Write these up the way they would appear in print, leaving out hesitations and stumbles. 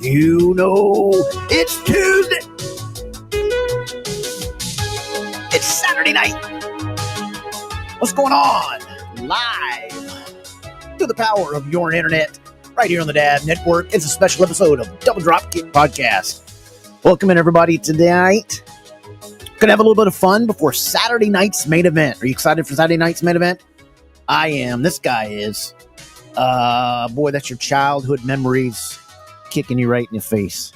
You know, it's Tuesday. It's Saturday night. What's going on? Live through the power of your internet, right here on the Dab Network. It's a special episode of Double Drop Kick Podcast. Welcome in, everybody, tonight. Gonna have a little bit of fun before Saturday night's main event. Are you excited for Saturday night's main event? I am. This guy is. Boy, that's your childhood memories kicking you right in the face.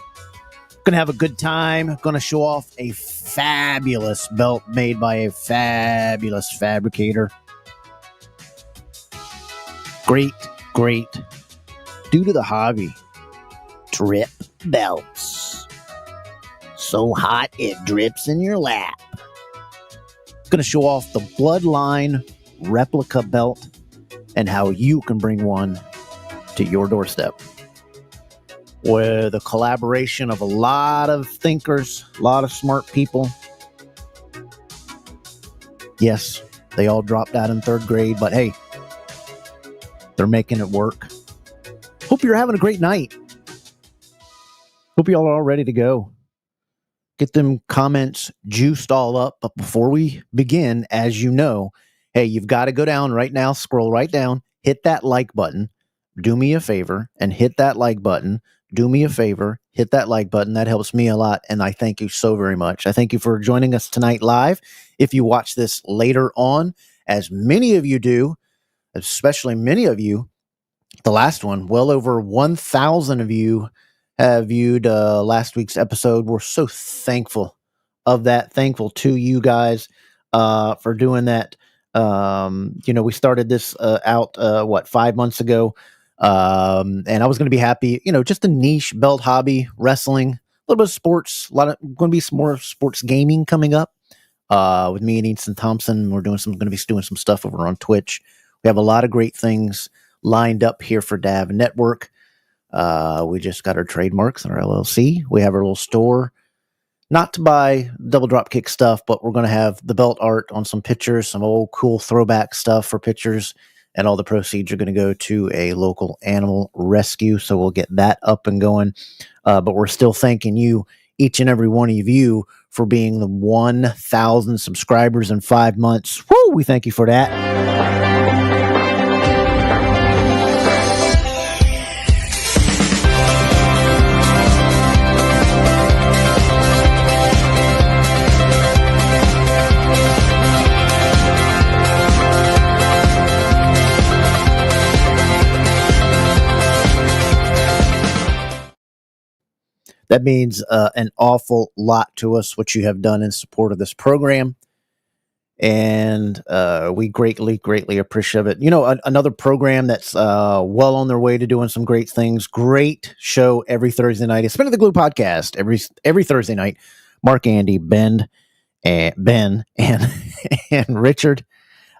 Gonna have a good time. Gonna show off a fabulous belt made by a fabulous fabricator. Great due to the hobby. Drip belts. So hot it drips in your lap. Gonna show off the Bloodline Replica belt and how you can bring one to your doorstep. With a collaboration of a lot of thinkers, a lot of smart people. Yes, they all dropped out in third grade, but hey, they're making it work. Hope you're having a great night. Hope you all are all ready to go. get them comments juiced all up. But before we begin, as you know, hey, you've got to go down right now, scroll right down, hit that like button, do me a favor, and hit that like button. Do me a favor, hit that like button. That helps me a lot, and I thank you so very much. I thank you for joining us tonight live. If you watch this later on, as many of you do, especially many of you, the last one, well over 1,000 of you have viewed last week's episode. We're so thankful of that. Thankful to you guys for doing that. We started this out 5 months ago, and I was going to be happy. Just a niche belt hobby, wrestling, a little bit of sports. Going to be some more sports gaming coming up with me and Easton Thompson. We're going to be doing some stuff over on Twitch. We have a lot of great things lined up here for DAV Network. We just got our trademarks and our LLC. We have our little store, not to buy double drop kick stuff, but we're going to have the belt art on some pictures, some old cool throwback stuff for pictures, and all the proceeds are going to go to a local animal rescue. So we'll get that up and going. But we're still thanking you, each and every one of you, for being the 1,000 subscribers in 5 months. Woo! We thank you for that. That means an awful lot to us, what you have done in support of this program. And we greatly, greatly appreciate it. Another program that's well on their way to doing some great things. Great show every Thursday night. It's Spin of the Glue podcast every Thursday night. Mark, Andy, Ben, and Richard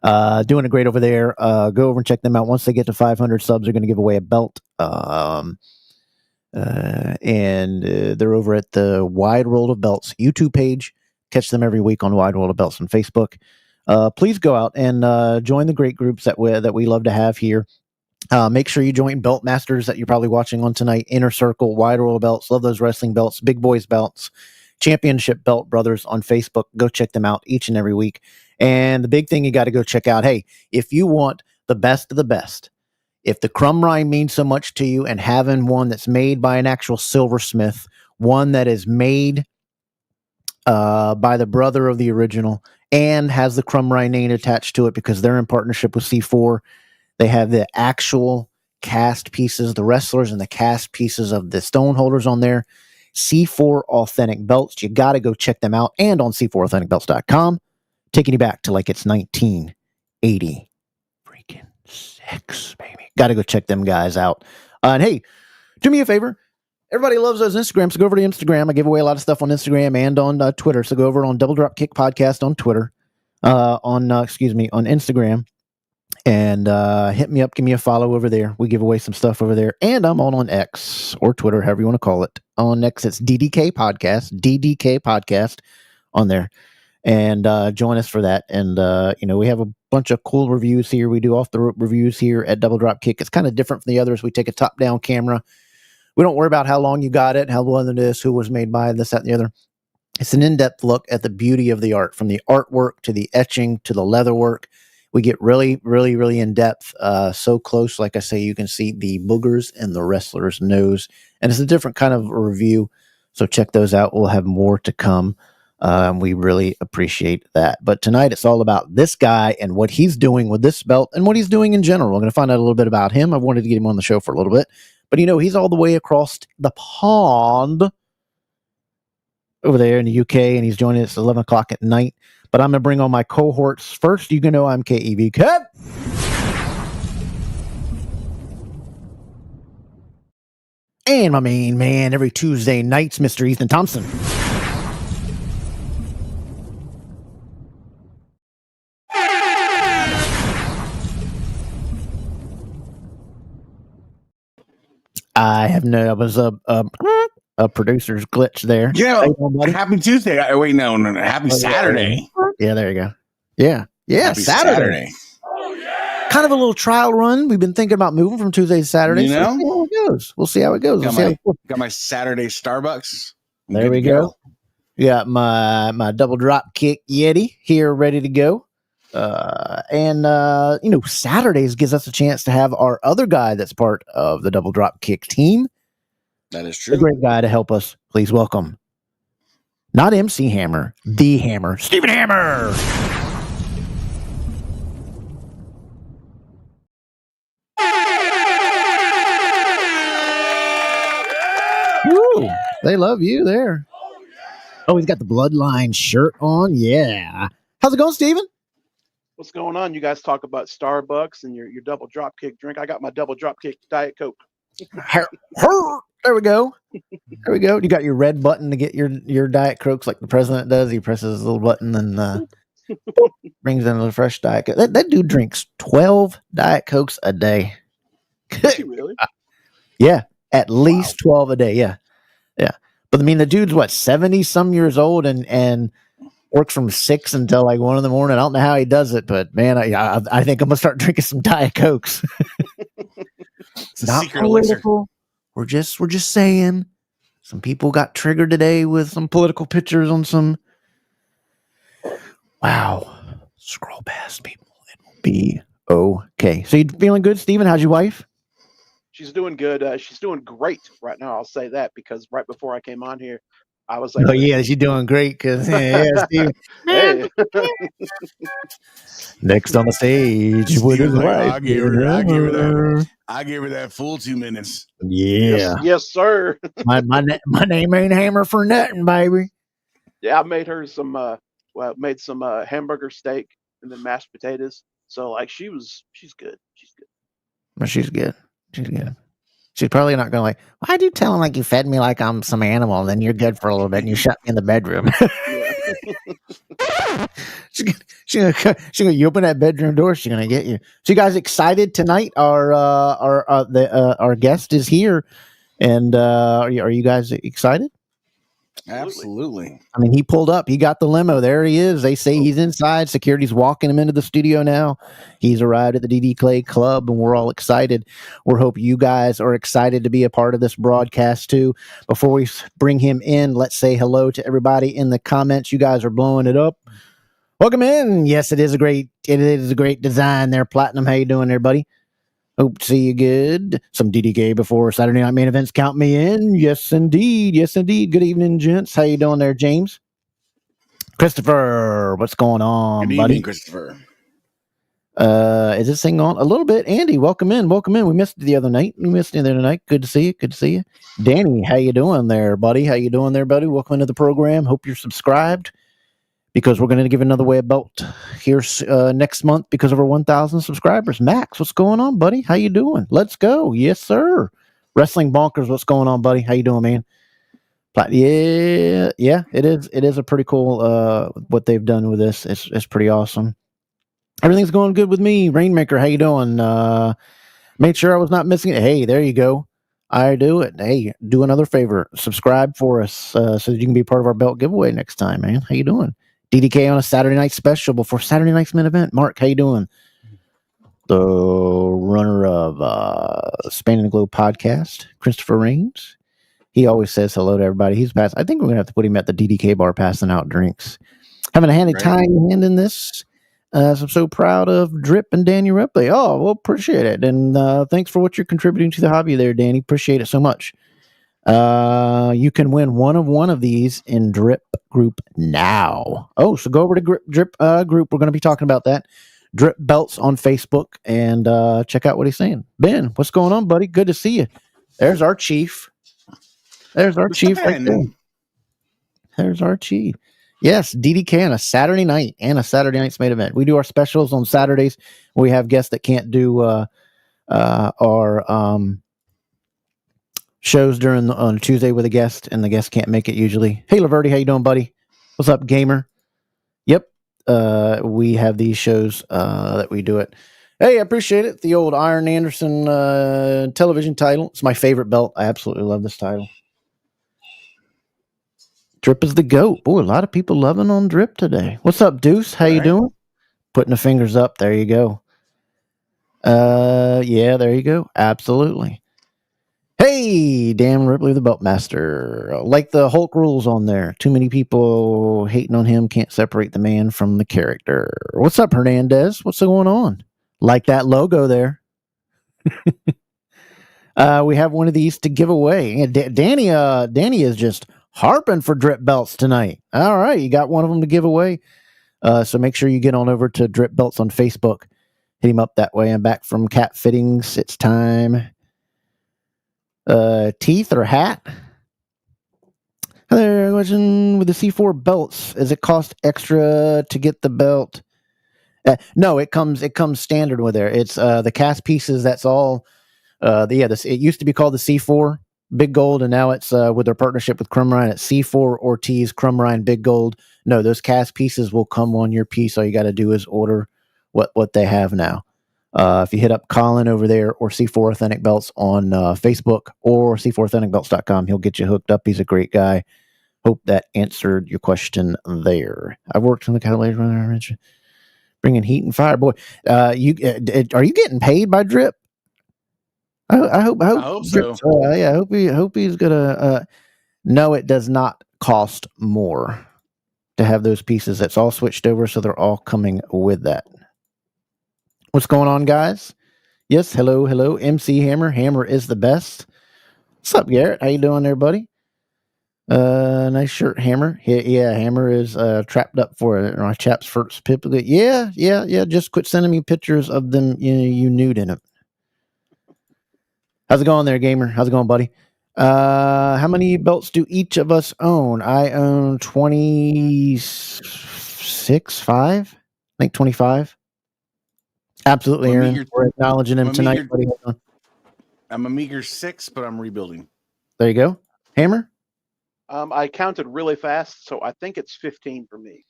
doing it great over there. Go over and check them out. Once they get to 500 subs, they're going to give away a belt. And they're over at the Wide World of Belts YouTube page. Catch them every week on Wide World of Belts on Facebook. Please go out and join the great groups that we love to have here. Make sure you join Belt Masters that you're probably watching on tonight. Inner Circle, Wide World of Belts. Love those wrestling belts. Big Boys Belts. Championship Belt Brothers on Facebook. Go check them out each and every week. And the big thing you got to go check out, hey, if you want the best of the best, if the crumb rind means so much to you, and having one that's made by an actual silversmith, one that is made by the brother of the original and has the crumb rind name attached to it because they're in partnership with C4. They have the actual cast pieces, the wrestlers and the cast pieces of the stone holders on there. C4 Authentic Belts. You got to go check them out, and on c4authenticbelts.com. Taking you back to like it's 1980. Freaking 6, baby. Got to go check them guys out. And hey, do me a favor. Everybody loves those Instagrams, so go over to Instagram. I give away a lot of stuff on Instagram and on Twitter. So go over on Double Drop Kick Podcast on Twitter, on Instagram, and hit me up. Give me a follow over there. We give away some stuff over there. And I'm on X or Twitter, however you want to call it. On X, it's DDK Podcast on there. And join us for that. And, we have a bunch of cool reviews here. We do off-the-rope reviews here at Double Drop Kick. It's kind of different from the others. We take a top-down camera. We don't worry about how long you got it, how well it is, who was made by this, that, and the other. It's an in-depth look at the beauty of the art, from the artwork to the etching to the leather work. We get really, really, really in-depth, so close, like I say, you can see the boogers in the wrestler's nose. And it's a different kind of review, so check those out. We'll have more to come. We really appreciate that. But tonight it's all about this guy and what he's doing with this belt and what he's doing in general. We're going to find out a little bit about him. I wanted to get him on the show for a little bit. But, he's all the way across the pond over there in the UK, and he's joining us at 11 o'clock at night. But I'm going to bring on my cohorts first. You can know I'm KEV Kev. And my main man every Tuesday nights, Mr. Easton Thompson. I was a producer's glitch there. Yeah, happy Tuesday. Happy Saturday. Yeah, there you go. Yeah, happy Saturday. Kind of a little trial run. We've been thinking about moving from Tuesday to Saturday. We'll see how it goes. Got my Saturday Starbucks. There we go. Got my double drop kick Yeti here ready to go. Saturdays gives us a chance to have our other guy that's part of the double drop kick team. That is A true. great guy to help us. Please welcome, not MC Hammer, the Hammer, Stephen Hammer. Woo! They love you there. Oh, he's got the Bloodline shirt on. Yeah. How's it going, Steven? What's going on? You guys talk about Starbucks and your double drop kick drink. I got my double drop kick Diet Coke. There we go. There we go. You got your red button to get your Diet Cokes like the president does. He presses his little button and brings in a fresh Diet Coke. That dude drinks 12 Diet Cokes a day. Is he really? Yeah, at least 12 a day. Yeah. Yeah. But I mean, the dude's what, 70 some years old and works from 6 until like 1 in the morning. I don't know how he does it, but man, I think I'm gonna start drinking some Diet Cokes. It's a Not secret elixir. political. We're just saying. Some people got triggered today with some political pictures on some. Wow. Scroll past people. It will be okay. So you feeling good, Steven? How's your wife? She's doing good. She's doing great right now. I'll say that because right before I came on here, I was like, Oh yeah, she's doing great because Steven. Hey. Next on the stage with his Steven's like, wife. I gave her that full 2 minutes. Yeah. Yes, sir. my name ain't Hammer for nothing, baby. Yeah, I made her some made some hamburger steak and then mashed potatoes. So like she's good. She's good. But she's good. She's good. She's probably not going like, why'd you tell him like you fed me like I'm some animal and then you're good for a little bit and you shut me in the bedroom? You open that bedroom door, she's gonna get you. So you guys excited tonight? Our guest is here, and are you guys excited? Absolutely. I mean, he pulled up. He got the limo. There he is. They say he's inside. Security's walking him into the studio now. He's arrived at the DD Clay Club, and we're all excited. We hope you guys are excited to be a part of this broadcast, too. Before we bring him in, let's say hello to everybody in the comments. You guys are blowing it up. Welcome in. Yes, it is a great design there. Platinum, how you doing there, buddy? Hope to see you good. Some DDK before Saturday Night Main Events. Count me in. Yes, indeed. Yes, indeed. Good evening, gents. How you doing there, James? Christopher, what's going on, Good buddy? evening, Christopher. Is this thing on? A little bit. Andy, welcome in. Welcome in. We missed it the other night. Good to see you. Good to see you. Danny, how you doing there, buddy? How you doing there, buddy? Welcome into the program. Hope you're subscribed, because we're going to give another way about here next month because of our 1,000 subscribers. Max, what's going on, buddy? How you doing? Let's go. Yes, sir. Wrestling Bonkers, what's going on, buddy? How you doing, man? Yeah, it is. It is a pretty cool what they've done with this. It's pretty awesome. Everything's going good with me. Rainmaker, how you doing? Made sure I was not missing it. Hey, there you go. I do it. Hey, do another favor. Subscribe for us so that you can be part of our belt giveaway next time, man. How you doing? DDK on a Saturday night special before Saturday night's main event. Mark, how you doing? The runner of Spanning the Globe podcast, Christopher Raines. He always says hello to everybody. He's passed. I think we're going to have to put him at the DDK bar passing out drinks. Having a handy time handing this. So I'm so proud of Drip and Danny Ripley. Oh, well, appreciate it. And thanks for what you're contributing to the hobby there, Danny. Appreciate it so much. You can win one of these in Drip Group now. Oh, so go over to Drip Group. We're going to be talking about that. Drip Belts on Facebook, and check out what he's saying. Ben, what's going on, buddy? Good to see you. There's our chief. There's our chief right there. There's our chief. Yes, DDK on a Saturday night and a Saturday night's main event. We do our specials on Saturdays. We have guests that can't do our shows on Tuesday with a guest, and the guest can't make it usually. Hey, Laverty, how you doing, buddy? What's up, gamer? Yep, we have these shows that we do it. Hey, I appreciate it. The old Iron Anderson television title. It's my favorite belt. I absolutely love this title. Drip is the GOAT. Boy, a lot of people loving on Drip today. What's up, Deuce? How you doing? Putting the fingers up. There you go. Yeah, there you go. Absolutely. Hey, damn Ripley the Beltmaster. Like the Hulk rules on there. Too many people hating on him can't separate the man from the character. What's up, Hernandez? What's going on? Like that logo there. We have one of these to give away. Yeah, Danny is just harping for drip belts tonight. All right, you got one of them to give away. So make sure you get on over to Drip Belts on Facebook. Hit him up that way. I'm back from Cat Fittings. It's time. Teeth or hat? Hello, question with the C4 belts. Does it cost extra to get the belt? No, it comes standard with there. It's the cast pieces. That's all. It used to be called the C4 Big Gold, and now it's with their partnership with Crumb Ryan. It's C4 Ortiz Crumb Ryan Big Gold. No, those cast pieces will come on your piece. All you got to do is order what they have now. If you hit up Colin over there or C4 Authentic Belts on Facebook or C4AuthenticBelts.com, he'll get you hooked up. He's a great guy. Hope that answered your question there. I've worked in the catalytic runner, bringing heat and fire. Boy, are you getting paid by Drip? I hope so. I hope he's gonna. No, it does not cost more to have those pieces. That's all switched over, so they're all coming with that. What's going on, guys? Yes, hello, MC Hammer. Hammer is the best. What's up, Garrett? How you doing there, buddy? Nice shirt, Hammer. Yeah, Hammer is trapped up for my chap's first pip. Yeah. Just quit sending me pictures of them. You nude in them. How's it going there, gamer? How's it going, buddy? How many belts do each of us own? I own 26, 5. I think 25. Absolutely, Aaron. We're acknowledging him tonight, buddy. I'm a meager 6, but I'm rebuilding. There you go. Hammer? I counted really fast, so I think it's 15 for me.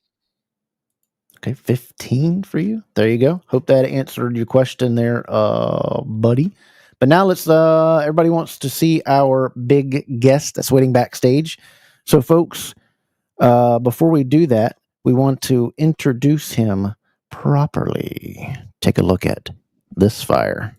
Okay, 15 for you. There you go. Hope that answered your question there, buddy. But now let's everybody wants to see our big guest that's waiting backstage. So folks, before we do that, we want to introduce him properly. Take a look at this fire.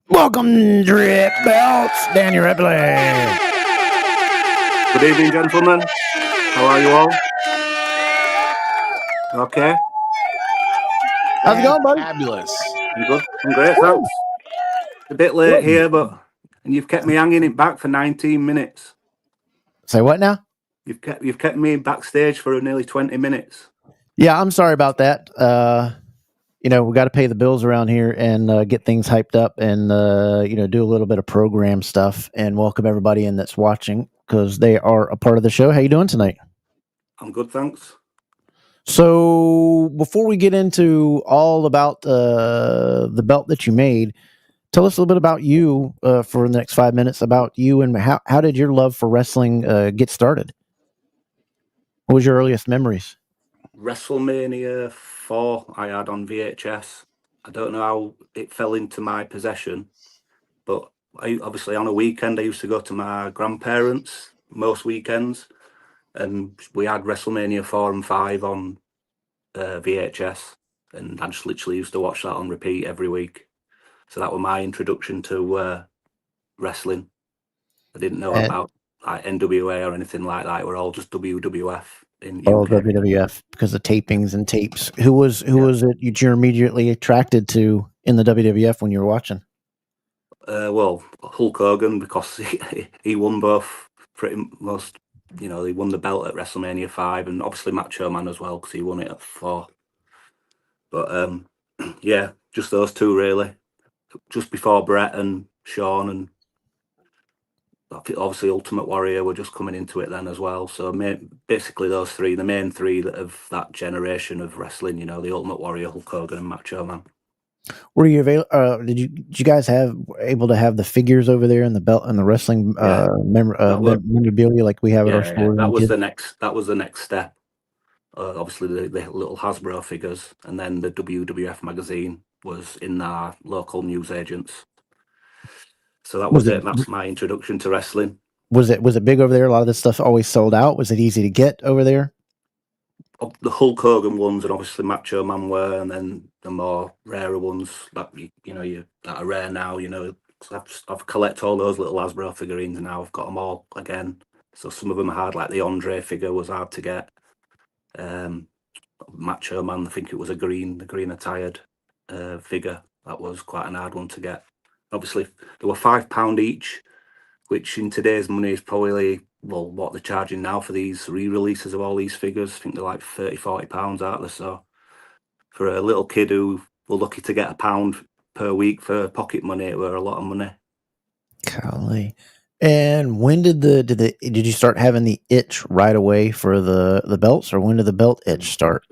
Welcome, Drip Belts, Danny Ripley. Good evening, gentlemen. How are you all? Okay. How's it going, buddy? Fabulous. I'm good. I'm great, thanks. A bit late here, but you've kept me hanging it back for 19 minutes. Say what now? You've kept me backstage for nearly 20 minutes. Yeah, I'm sorry about that. We got to pay the bills around here and get things hyped up and, do a little bit of program stuff and welcome everybody in that's watching because they are a part of the show. How you doing tonight? I'm good, thanks. So before we get into all about the belt that you made, tell us a little bit about you for the next 5 minutes, about you and how did your love for wrestling get started? What was your earliest memories? WrestleMania 4 I had on VHS. I don't know how it fell into my possession, but obviously on a weekend I used to go to my grandparents most weekends, and we had WrestleMania 4 and 5 on VHS, and I just literally used to watch that on repeat every week. So that was my introduction to wrestling. I didn't know like NWA or anything like that. We're all just WWF in Oh, UK. WWF, because of tapings and tapes. Who was it you're immediately attracted to in the WWF when you were watching? Well, Hulk Hogan, because he won both pretty most. He won the belt at WrestleMania 5, and obviously Macho Man as well because he won it at 4. But yeah, just those two really. Just before Brett and Shawn, and obviously Ultimate Warrior were just coming into it then as well. So basically those three, the main three of that generation of wrestling. The Ultimate Warrior, Hulk Hogan, and Macho Man. Were you did you guys able to have the figures over there and the belt and the wrestling memorabilia like we have at our store? That was the next step. Obviously the little Hasbro figures, and then the WWF magazine was in our local newsagents. So that was it. That's my introduction to wrestling. Was it big over there? A lot of this stuff always sold out. Was it easy to get over there? The Hulk Hogan ones, and obviously Macho Man were, and then the more rarer ones that that are rare now. I've collected all those little Hasbro figurines, and now I've got them all again. So some of them are hard, like the Andre figure was hard to get. Macho Man, I think it was the green attired figure. That was quite an hard one to get. Obviously, they were £5 each, which in today's money is probably what they're charging now for these re-releases of all these figures. I think they're like £30-40, aren't they? So for a little kid who were lucky to get £1 per week for pocket money, it were a lot of money. Golly. And when did you start having the itch right away for the belts, or when did the belt itch start?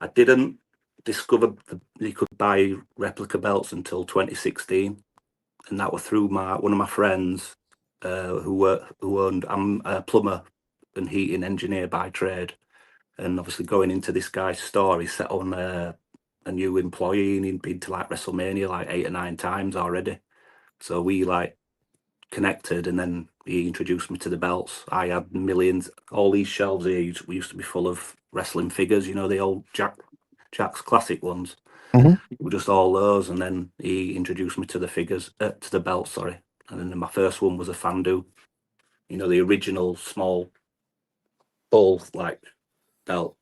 I didn't discover you could buy replica belts until 2016, and that was through one of my friends who owned. I'm a plumber and heating engineer by trade, and obviously going into this guy's store, he set on a new employee, and he'd been to like WrestleMania like 8 or 9 times already. So we like connected, and then he introduced me to the belts. I had millions. All these shelves here used to be full of wrestling figures. The old Jack's classic ones. Mm-hmm. Were just all those, and then he introduced me to the figures, to the belts. Sorry, and then my first one was a Fandu. The original small bull like belt.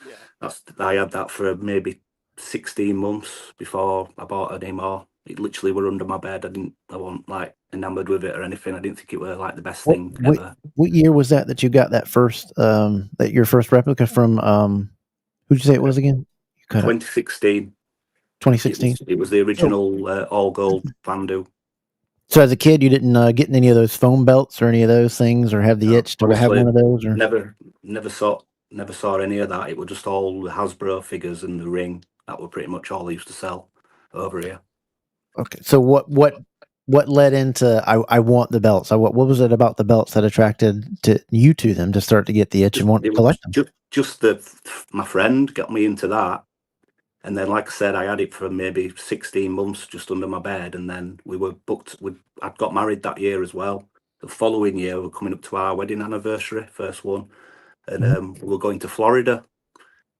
Yeah. I had that for maybe 16 months before I bought any more. It literally were under my bed. I wasn't like enamored with it or anything. I didn't think it were like the best thing ever. What year was that you got that first your first replica from? Who'd you say it was again? 2016. 2016. It was the original all gold Fandu. So as a kid, you didn't get any of those foam belts or any of those things, or have the itch to have one of those? Or never saw any of that. It was just all the Hasbro figures and the ring. That were pretty much all they used to sell over here. Okay, so what led into I want the belts? What was it about the belts that attracted you to them to start to get the itch and want to collect them? Just my friend got me into that. And then, like I said, I had it for maybe 16 months just under my bed. And then we were booked. I'd got married that year as well. The following year, we were coming up to our wedding anniversary, first one. And we were going to Florida.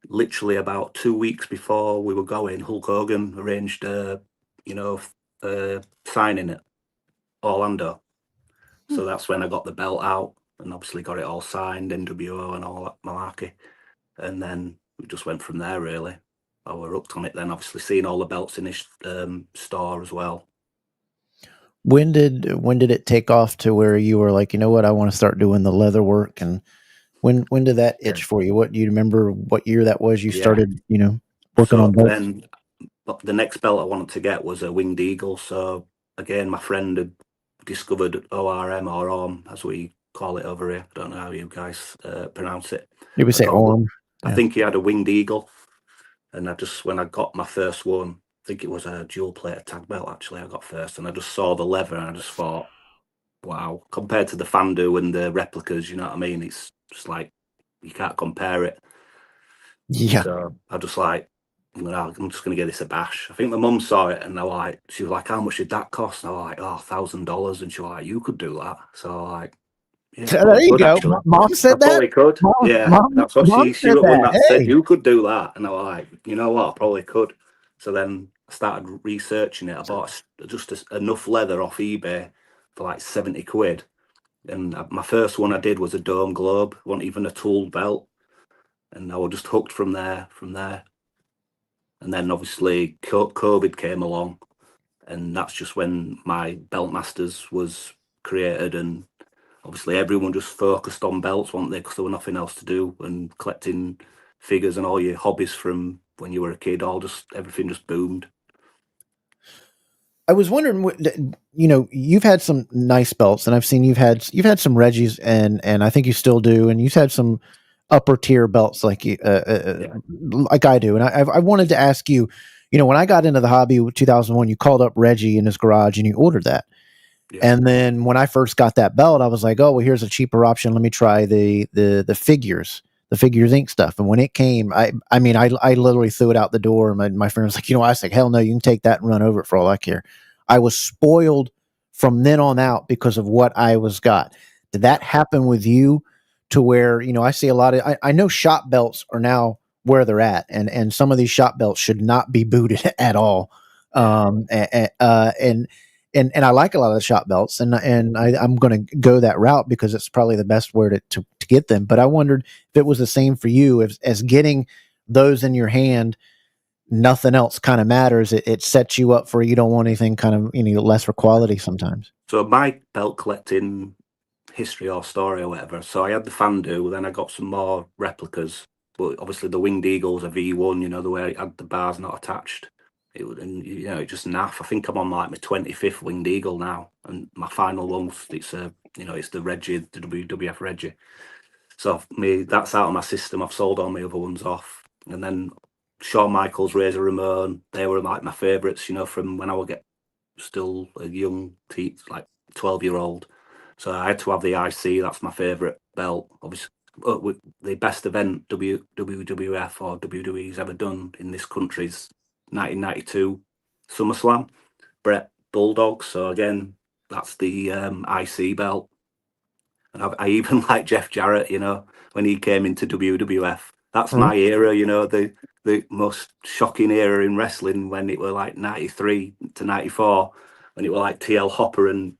Literally about 2 weeks before we were going, Hulk Hogan arranged, signing at Orlando. So that's when I got the belt out and obviously got it all signed, NWO and all that malarkey. And then we just went from there, really. I were hooked on it then, obviously seeing all the belts in his store as well. When did it take off to where you were like, you know what, I want to start doing the leather work? And when did that itch for you? What do you remember what year that was you started, working on belts? Then the next belt I wanted to get was a Winged Eagle. So again, my friend had discovered ORM or ORM, as we call it over here. I don't know how you guys pronounce it. You would say ORM. I think he had a Winged Eagle. And when I got my first one, I think it was a dual plated tag belt, actually, I got first. And I just saw the leather and I just thought, wow, compared to the Fandu and the replicas, you know what I mean? It's just like, you can't compare it. Yeah. So I just like, I'm just going to give this a bash. I think my mum saw it and she was like, how much did that cost? And I was like, $1,000. And she was like, you could do that. So like, yeah, there you go. Actually. Mom said that? Probably could. That's what she was one that said, you could do that. And I was like, you know what, I probably could. So then I started researching it. I bought just enough leather off eBay for like 70 quid. And my first one I did was a dome globe. It wasn't even a tooled belt, and I was just hooked from there. And then obviously COVID came along, and that's just when my Belt Masters was created, and obviously everyone just focused on belts, weren't they? Because there was nothing else to do, and collecting figures and all your hobbies from when you were a kid, everything just boomed. I was wondering, you've had some nice belts, and I've seen you've had some Reggies, and I think you still do, and you've had some upper tier belts like like I do, and I wanted to ask you, when I got into the hobby with 2001, you called up Reggie in his garage and you ordered that. Yeah. And then when I first got that belt, I was like, oh, well, here's a cheaper option. Let me try the Figures Inc. stuff. And when it came, I literally threw it out the door. And my friend was like, I was like, hell no, you can take that and run over it for all I care. I was spoiled from then on out because of what I got. Did that happen with you to where, I see a lot of, I know shop belts are now where they're at. And some of these shop belts should not be booted at all. And I like a lot of the shop belts, and I'm going to go that route because it's probably the best way to get them. But I wondered if it was the same for you, as getting those in your hand, nothing else kind of matters. It sets you up for, you don't want anything kind of lesser quality sometimes. So my belt collecting history or story or whatever. So I had the Fandu, then I got some more replicas, but obviously the Winged Eagle's a V1, the way it had the bars not attached. It just naff. I think I'm on like my 25th Winged Eagle now, and my final one, it's the Reggie, the WWF Reggie. So that's out of my system. I've sold all my other ones off, and then Shawn Michaels, Razor Ramon, they were like my favourites, from when I would get still a young like 12-year-old. So I had to have the IC. That's my favourite belt, obviously. The best event WWF or WWE's ever done in this country's 1992 SummerSlam, Brett Bulldog. So again, that's the IC belt. And I even like Jeff Jarrett, when he came into WWF. That's my era, the most shocking era in wrestling, when it were like 93 to 94, when it were like TL Hopper and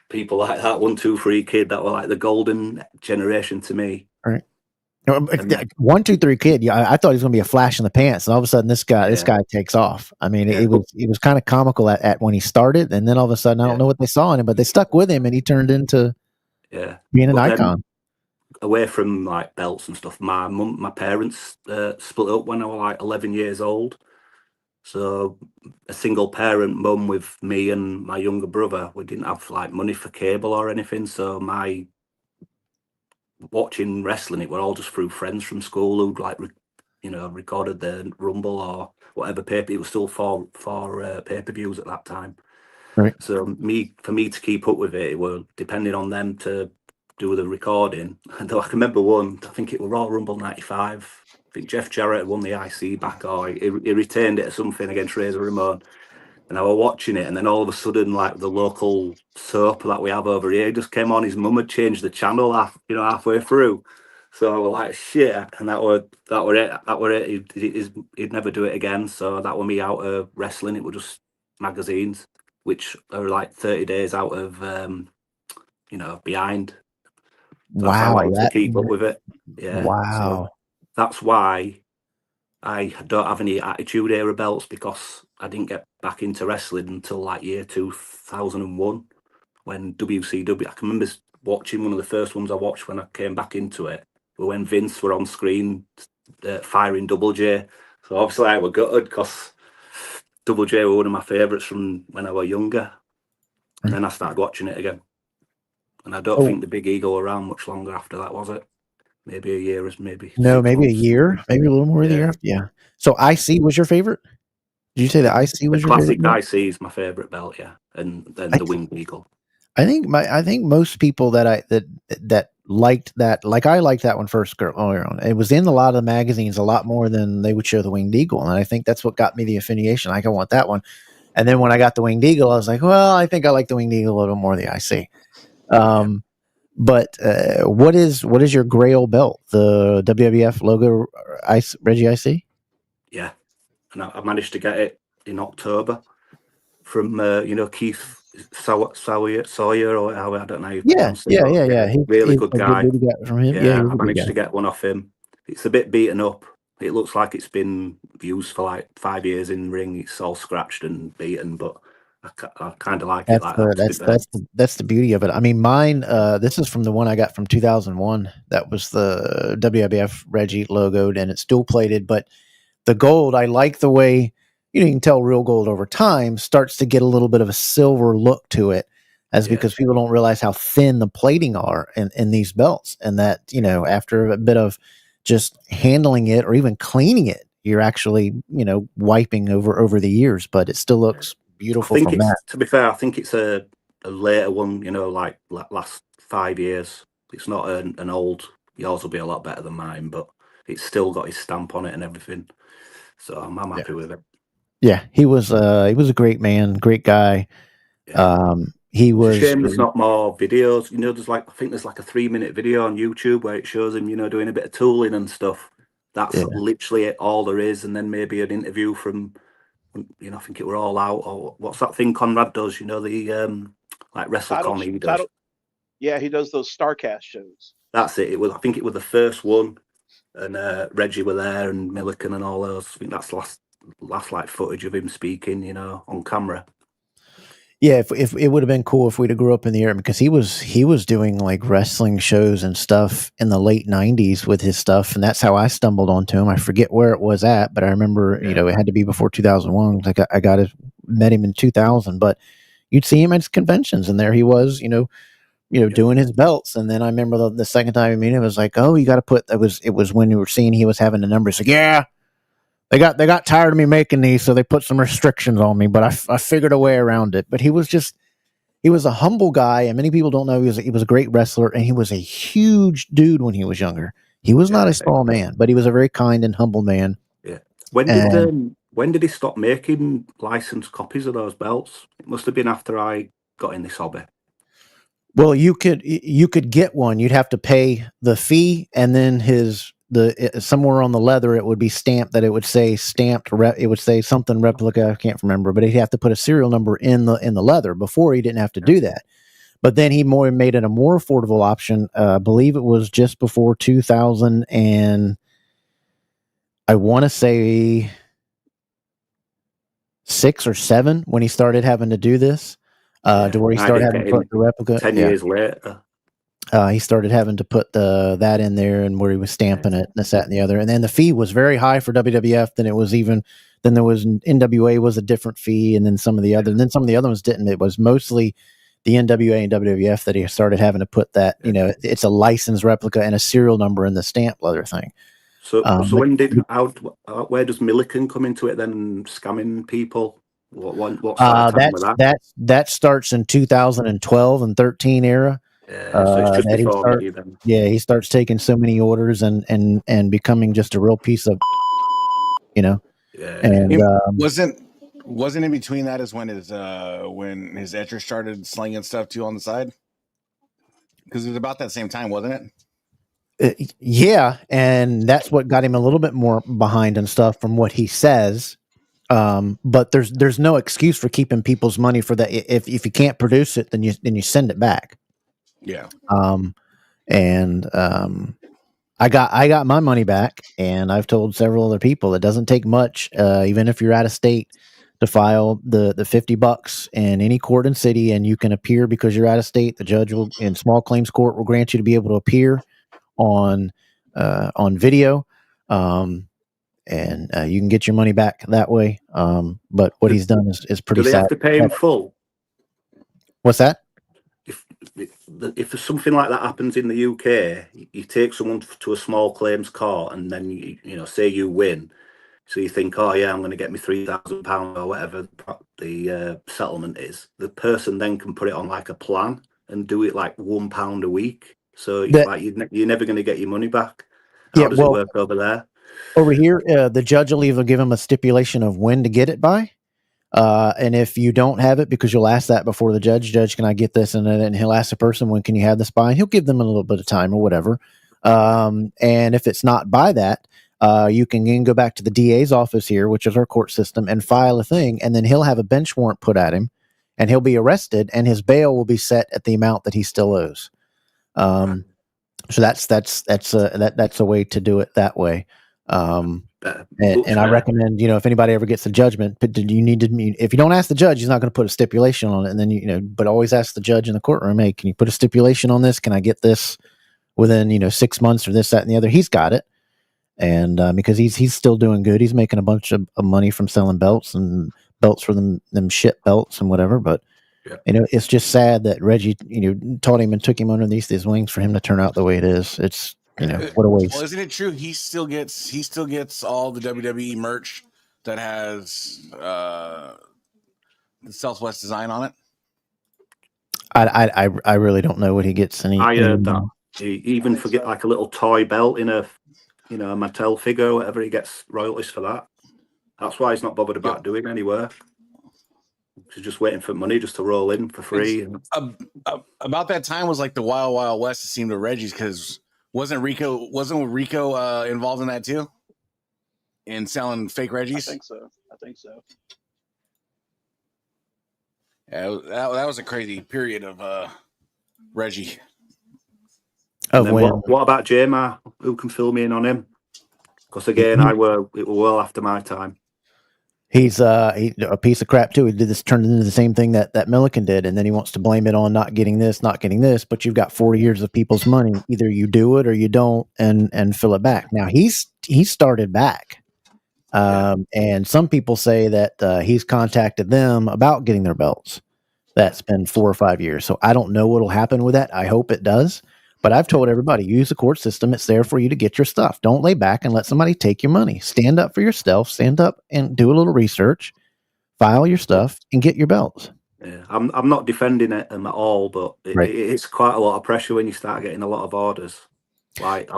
people like that, 1, 2, 3 Kid, that were like the golden generation to me. Right. 1, 2, 3 Kid. Yeah, I thought he was going to be a flash in the pants, and all of a sudden this guy takes off. I mean, it was kind of comical at when he started, and then all of a sudden I don't know what they saw in him, but they stuck with him, and he turned into being an icon. Away from like belts and stuff, my parents split up when I was like 11 years old. So a single parent mum with me and my younger brother. We didn't have like money for cable or anything, so my watching wrestling, it were all just through friends from school who'd like recorded the Rumble or whatever paper. It was still for pay-per-views at that time. Right. So for me to keep up with it were depending on them to do the recording. And I can remember one, I think it was Royal Rumble 95. I think Jeff Jarrett won the IC back, or he retained it or something against Razor Ramon. And I was watching it, and then all of a sudden, like the local soap that we have over here just came on. His mum had changed the channel halfway through. So I was like, shit. And that were it. He'd never do it again. So that were me out of wrestling. It were just magazines, which are like 30 days out of, behind. So wow. I like to keep up with it. Yeah. Wow. So that's why I don't have any Attitude Era belts, because I didn't get back into wrestling until like year 2001 when WCW. I can remember watching one of the first ones I watched when I came back into it, but when Vince were on screen firing Double J. So obviously I was gutted because Double J were one of my favourites from when I was younger. And then I started watching it again. And I don't think the Big Eagle were around much longer after that, was it? Maybe a year, maybe maybe months. a year, maybe a little more than a year. Yeah. So IC was your favorite? Did you say the IC was your favorite? Classic IC is my favorite belt, yeah, and then the Winged Eagle. I think most people that liked that, like I liked that one first earlier on. It was in a lot of the magazines a lot more than they would show the Winged Eagle, and I think that's what got me the affiliation. Like, I want that one. And then when I got the Winged Eagle, I was like, well, I think I like the Winged Eagle a little more than the IC. But what is your Grail belt? The WWF logo Reggie IC? Yeah, and I managed to get it in October from Keith Sawyer, or how I don't know how you Yeah, pronounce it. But yeah. really He's good a good guy. dude to get from him. Yeah, Yeah, he's I a good managed guy. to get one off him. It's a bit beaten up. It looks like it's been used for like 5 years in ring. It's all scratched and beaten, but I kind of like it like that. To be fair. That's the beauty of it. I mean, mine. This is from the one I got from 2001. That was the WWF Reggie logoed, and it's dual plated. But the gold, I like the way you can tell real gold over time starts to get a little bit of a silver look to it, as Yeah. because people don't realize how thin the plating are in these belts, and that after a bit of just handling it or even cleaning it, you're actually wiping over the years, but it still looks I beautiful think from that. it's, to be fair, I think it's a later one, like last 5 years. It's not an old, yours will be a lot better than mine, but it's still got his stamp on it and everything. So I'm happy with it. Yeah, he was a great man, great guy. Yeah. He It's a was. shame there's not more videos. I think there's like a 3-minute video on YouTube where it shows him, doing a bit of tooling and stuff. That's Yeah. literally all there is, and then maybe an interview from, I think it were All Out, or what's that thing Conrad does? the like WrestleCon he does. Yeah, he does those Starcast shows. That's it. I think it was the first one, and Reggie were there, and Milliken and all those. I think that's last like footage of him speaking, on camera. Yeah, if it would have been cool if we'd have grew up in the era, because he was doing like wrestling shows and stuff in the late '90s with his stuff, and that's how I stumbled onto him. I forget where it was at, but I remember it had to be before 2001. Like met him in 2000, but you'd see him at his conventions, and there he was, doing his belts. And then I remember the second time I met him, it was like, oh, you got to put. It was when you were seeing he was having the numbers. Like, yeah. They got tired of me making these, so they put some restrictions on me. But I figured a way around it. But he was a humble guy, and many people don't know he was a great wrestler, and he was a huge dude when he was younger. He was not a small man, but he was a very kind and humble man. Yeah. When did he stop making licensed copies of those belts? It must have been after I got in this hobby. Well, you could get one. You'd have to pay the fee, and then somewhere on the leather it would be stamped that it would say it would say something replica. I can't remember, but he'd have to put a serial number in the leather. Before, he didn't have to do that, but then he made it a more affordable option. I believe it was just before 2000, and I want to say 6 or 7 when he started having to do this. To where he started having to put the replica 10 years later. He started having to put that in there, and where he was stamping it, and this, that, and the other. And then the fee was very high for WWF. Then there was NWA was a different fee, and then some of the other ones didn't. It was mostly the NWA and WWF that he started having to put that. It's a licensed replica and a serial number in the stamp leather thing. So where does Milliken come into it then? Scamming people? What sort of time with that? That starts in 2012 and 13 era. So it's just before me then. Yeah, he starts taking so many orders and becoming just a real piece of, Yeah. And wasn't in between that is when his etcher started slinging stuff too on the side? Because it was about that same time, wasn't it? Yeah, and that's what got him a little bit more behind and stuff from what he says. But there's no excuse for keeping people's money for that. If you can't produce it, then you send it back. Yeah. I got my money back, and I've told several other people it doesn't take much, even if you're out of state, to file the $50 in any court in city, and you can appear because you're out of state. The judge in small claims court will grant you to be able to appear on video, and you can get your money back that way. But what he's done is pretty. Do they have to pay in full? What's that? If something like that happens in the UK, you take someone to a small claims court, and then you say you win, so you think, oh yeah, I'm going to get me £3,000 or whatever the settlement is. The person then can put it on like a plan and do it like £1 a week. So you're never going to get your money back. How does it work over there? Over here, the judge will either give him a stipulation of when to get it by. And if you don't have it, because you'll ask that before the judge, can I get this? And then he'll ask the person, when can you have this by? And he'll give them a little bit of time or whatever. And if it's not by that, you can go back to the DA's office here, which is our court system, and file a thing. And then he'll have a bench warrant put at him. and he'll be arrested, and his bail will be set at the amount that he still owes. So that's a way to do it that way. And I recommend, if anybody ever gets a judgment, but you need to, if you don't ask the judge, he's not going to put a stipulation on it. And then, but always ask the judge in the courtroom, hey, can you put a stipulation on this? Can I get this within, 6 months or this, that, and the other? He's got it. And because he's still doing good. He's making a bunch of money from selling belts and belts for them shit belts and whatever. But, it's just sad that Reggie, taught him and took him underneath his wings for him to turn out the way it is. It's, what a waste. Well, isn't it true? He still gets all the WWE merch that has the Southwest design on it. I really don't know what he gets. I heard that. He even forget like a little toy belt in a a Mattel figure or whatever, he gets royalties for that. That's why he's not bothered about doing any work. He's just waiting for money just to roll in for free. About that time was like the Wild Wild West, it seemed, to Reggie's, because wasn't Rico involved in that too? In selling fake Reggies? I think so. Yeah, that was a crazy period of Reggie. What about J-Ma? Who can fill me in on him? Because again, it was well after my time. He's a piece of crap too. He turned into the same thing that Milliken did, and then he wants to blame it on not getting this. But you've got 40 years of people's money. Either you do it or you don't, and fill it back. Now he started back, and some people say that he's contacted them about getting their belts. That's been 4 or 5 years. So I don't know what'll happen with that. I hope it does. But I've told everybody, use the court system. It's there for you to get your stuff. Don't lay back and let somebody take your money. Stand up for yourself. Stand up and do a little research. File your stuff and get your belts. Yeah, I'm not defending it at all, but it's quite a lot of pressure when you start getting a lot of orders. Like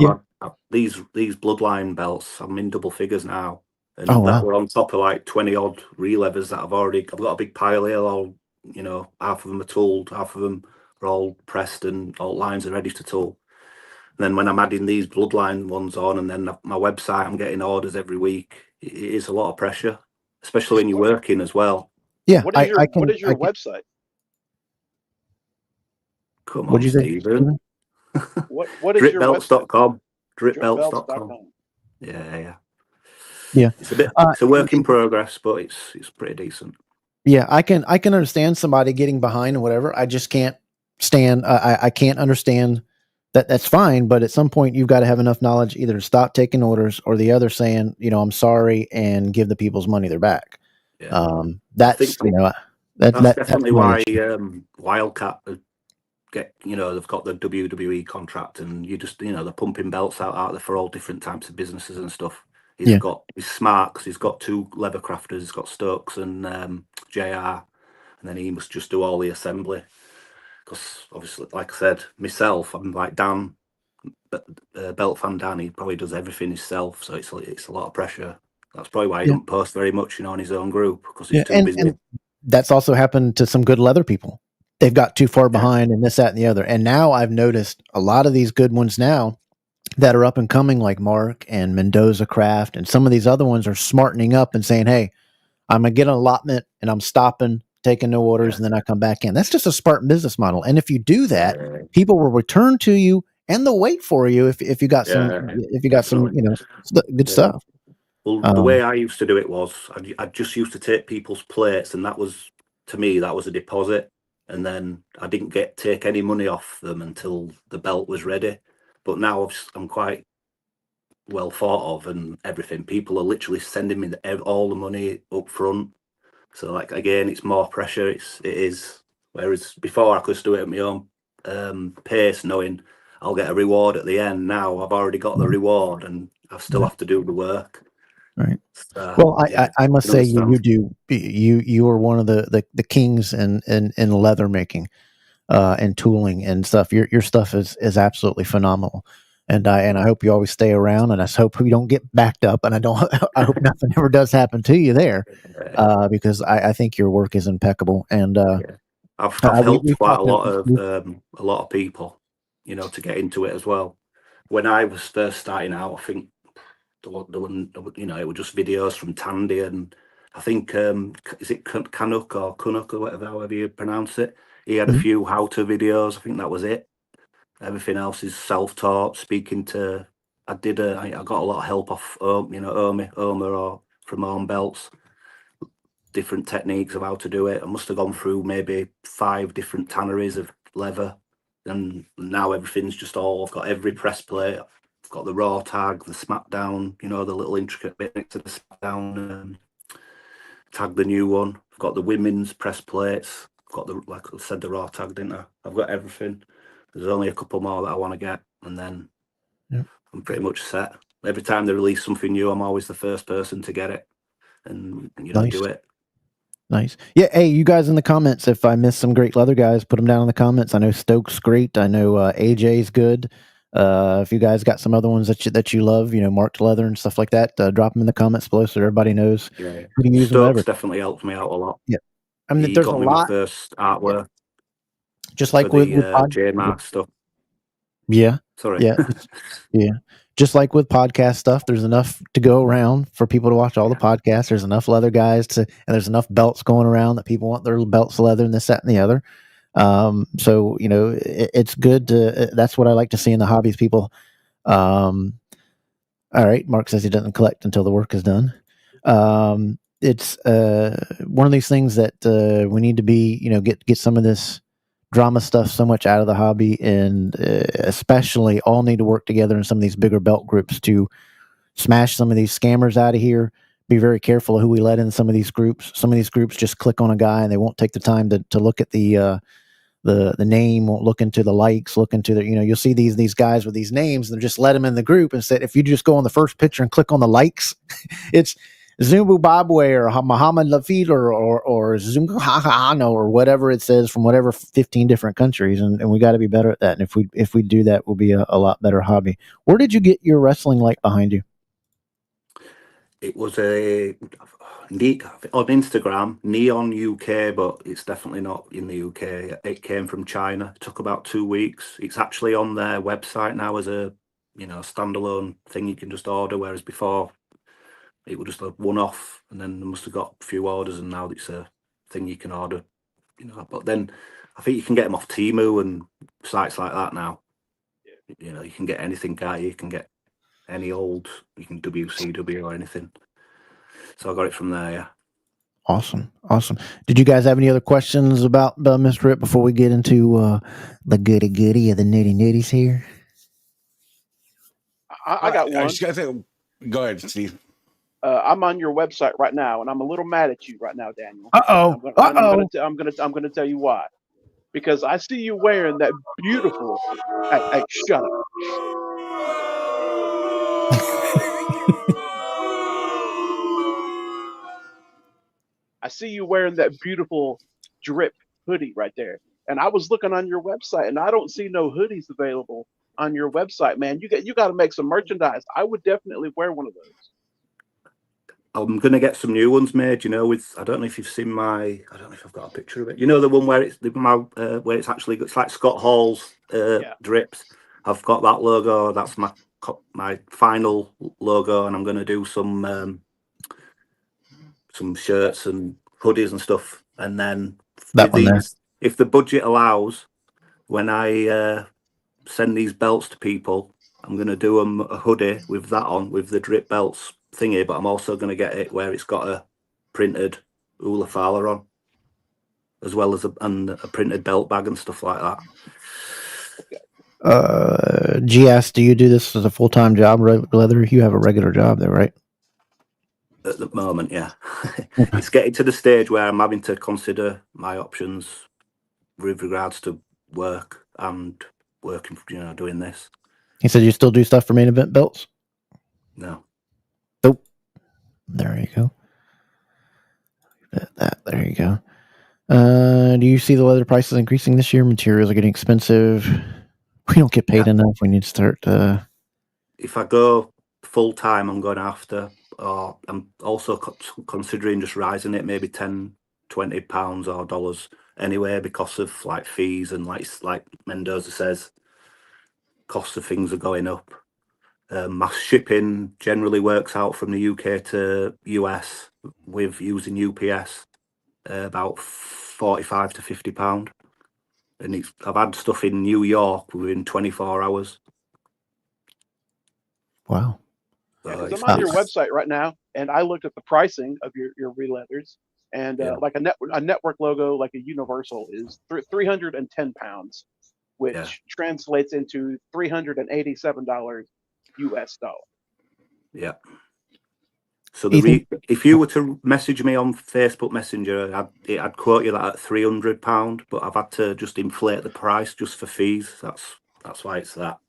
these Bloodline belts, I'm in double figures now, and we're on top of like 20 odd relevers that I've got a big pile here. All half of them are tooled, half of them are all pressed, and all lines are ready to tool. And then when I'm adding these Bloodline ones on, and then my website, I'm getting orders every week. It is a lot of pressure, especially when you're working as well. Yeah. What is your website? Come on, Stephen. What is your website? Dripbelts.com. Dripbelts.com. Yeah. It's a work in progress, but it's pretty decent. Yeah, I can understand somebody getting behind and whatever. I just can't stand. I can't understand that. That's fine, but at some point you've got to have enough knowledge either to stop taking orders, or the other saying, I'm sorry, and give the people's money their back. Yeah. That's definitely why Wildcat they've got the WWE contract, and you just they're pumping belts out there for all different types of businesses and stuff. He's smart because he's got 2 leather crafters. He's got Stokes and JR, and then he must just do all the assembly. Because obviously, like I said, myself, I'm like Dan, belt fan Dan. He probably does everything himself, so it's a lot of pressure. That's probably why he don't post very much, on his own group, because he's too busy. And that's also happened to some good leather people. They've got too far behind, and this, that, and the other. And now I've noticed a lot of these good ones now that are up and coming, like Mark and Mendoza Craft, and some of these other ones are smartening up and saying, hey, I'm going to get an allotment and I'm stopping, taking no orders, and then I come back in. That's just a smart business model. And if you do that, people will return to you and they'll wait for you if you got some good stuff. Well, the way I used to do it was I just used to take people's plates, and that was, to me, that was a deposit. And then I didn't take any money off them until the belt was ready. But now I'm quite well thought of and everything. People are literally sending me all the money up front. So, like, again, it's more pressure. It is. Whereas before I could just do it at my own pace, knowing I'll get a reward at the end. Now I've already got the reward, and I still have to do the work. Right. Well, I must say you are one of the kings in leather making. And tooling and stuff. Your stuff is absolutely phenomenal, and I hope you always stay around, and I hope you don't get backed up, and I hope nothing ever does happen to you there, because I think your work is impeccable, and I've helped quite a lot of people, to get into it as well. When I was first starting out, I think it was just videos from Tandy and I think is it Canuck or whatever, however you pronounce it. He had a Mhm. few how-to videos. I think that was it. Everything else is self-taught. Speaking to, I got a lot of help off Omer or from Arm Belts. Different techniques of how to do it. I must have gone through maybe 5 different tanneries of leather, and now everything's just all. I've got every press plate. I've got the raw tag, the smackdown. The little intricate bit next to the smackdown tag, the new one. I've got the women's press plates. I've got like I said, the raw tag, didn't I? I've got everything. There's only a couple more that I want to get, and then I'm pretty much set. Every time they release something new, I'm always the first person to get it and Nice. do it. Nice. Yeah. Hey, you guys in the comments, if I missed some great leather guys, put them down in the comments. I know Stokes great. I know AJ's good. If you guys got some other ones that you love, marked leather and stuff like that, drop them in the comments below so everybody knows Yeah, who can use them. Stokes definitely helped me out a lot. Yeah. I mean, He there's got a me my lot. first artwork. Just like for with the J-Mark stuff. Yeah. Sorry. Yeah. Yeah. Just like with podcast stuff, there's enough to go around for people to watch all the podcasts. There's enough leather guys and there's enough belts going around that people want their belts leather and this, that, and the other. So, it's good that's what I like to see in the hobbies, people. All right. Mark says he doesn't collect until the work is done. It's one of these things that we need to be, get some of this drama stuff so much out of the hobby, and especially all need to work together in some of these bigger belt groups to smash some of these scammers out of here. Be very careful of who we let in some of these groups. Some of these groups just click on a guy and they won't take the time to look at the name, won't look into the likes, look into the, you'll see these guys with these names and just let them in the group and said, if you just go on the first picture and click on the likes, it's Zimbabwe or Muhammad Lafid or Zumhano or whatever it says from whatever 15 different countries. And we got to be better at that. And if we do that, we'll be a lot better hobby. Where did you get your wrestling light behind you? It was on Instagram, Neon UK, but it's definitely not in the UK. It came from China. It took about 2 weeks. It's actually on their website now as a standalone thing you can just order, whereas before it was just a one-off, and then they must have got a few orders, and now it's a thing you can order. But then I think you can get them off Temu and sites like that now. You can get anything, can't you? You can get any old, you can WCW or anything. So I got it from there, yeah. Awesome. Did you guys have any other questions about Mr. Rip before we get into the goody of the nitties here? I got one. I just gotta say, go ahead, Steve. I'm on your website right now, and I'm a little mad at you right now, Daniel. I'm gonna tell you why. Because I see you wearing that beautiful. Hey, shut up. I see you wearing that beautiful drip hoodie right there, and I was looking on your website, and I don't see no hoodies available on your website, man. You got to make some merchandise. I would definitely wear one of those. I'm gonna get some new ones made. With I don't know if you've seen I don't know if I've got a picture of it. The one where where it's actually it's like Scott Hall's drips. I've got that logo. That's my final logo, and I'm gonna do some shirts and hoodies and stuff. And then if the budget allows, when I send these belts to people, I'm going to do them a hoodie with that on, with the drip belts thingy, but I'm also going to get it where it's got a printed Ula Fowler on, as well as a printed belt bag and stuff like that. GS, do you do this as a full-time job, Leather? You have a regular job there, right? At the moment, yeah. It's getting to the stage where I'm having to consider my options with regards to work and working, doing this. He said you still do stuff for main event belts? No. Nope. There you go. There you go. Do you see the leather prices increasing this year? Materials are getting expensive. We don't get paid enough. We need to start. If I go full time, I'm going after. Or I'm also considering just rising it, maybe £10-20 or dollars anyway, because of like fees and like Mendoza says, costs of things are going up. My shipping generally works out from the UK to US with using UPS, about £45 to £50. And I've had stuff in New York within 24 hours. Wow. Yeah, So because I'm on your nice. website right now, and I looked at the pricing of your re-leathers, and Yeah. like a network logo, like a Universal, is £310, which Yeah. translates into $387 US dollar. Yeah. So Ethan? if you were to message me on Facebook Messenger, I'd quote you that at £300, but I've had to just inflate the price just for fees. That's why it's that.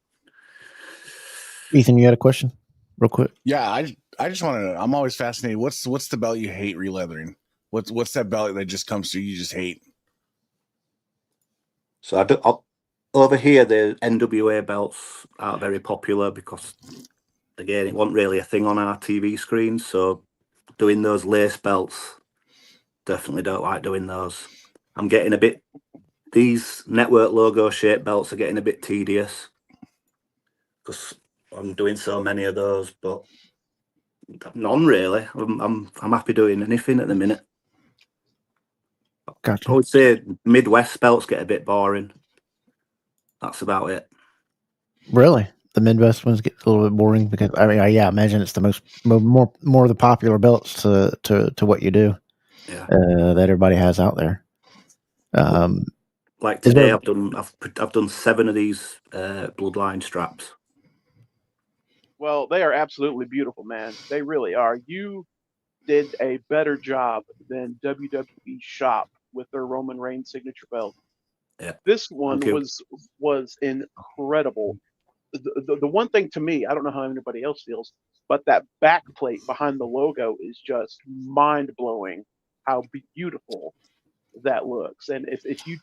Ethan, you had a question? Real quick. Yeah, I just want to. I'm always fascinated. What's the belt you hate releathering? What's that belt that just comes to you just hate? So over here, the NWA belts aren't very popular because, again, it wasn't really a thing on our TV screens. So doing those lace belts, definitely don't like doing those. I'm getting a bit. These network logo shaped belts are getting a bit tedious because I'm doing so many of those, but none really. I'm happy doing anything at the minute. Gotcha. I would say Midwest belts get a bit boring. That's about it. Really? The Midwest ones get a little bit boring because I imagine it's the more of the popular belts to what you do. Yeah. That everybody has out there. Like Is today, there- I've done 7 of these Bloodline straps. Well, they are absolutely beautiful, man. They really are. You did a better job than WWE Shop with their Roman Reigns signature belt. Yeah. This one Thank you. was incredible. The one thing to me, I don't know how anybody else feels, but that back plate behind the logo is just mind blowing. How beautiful that looks, and if you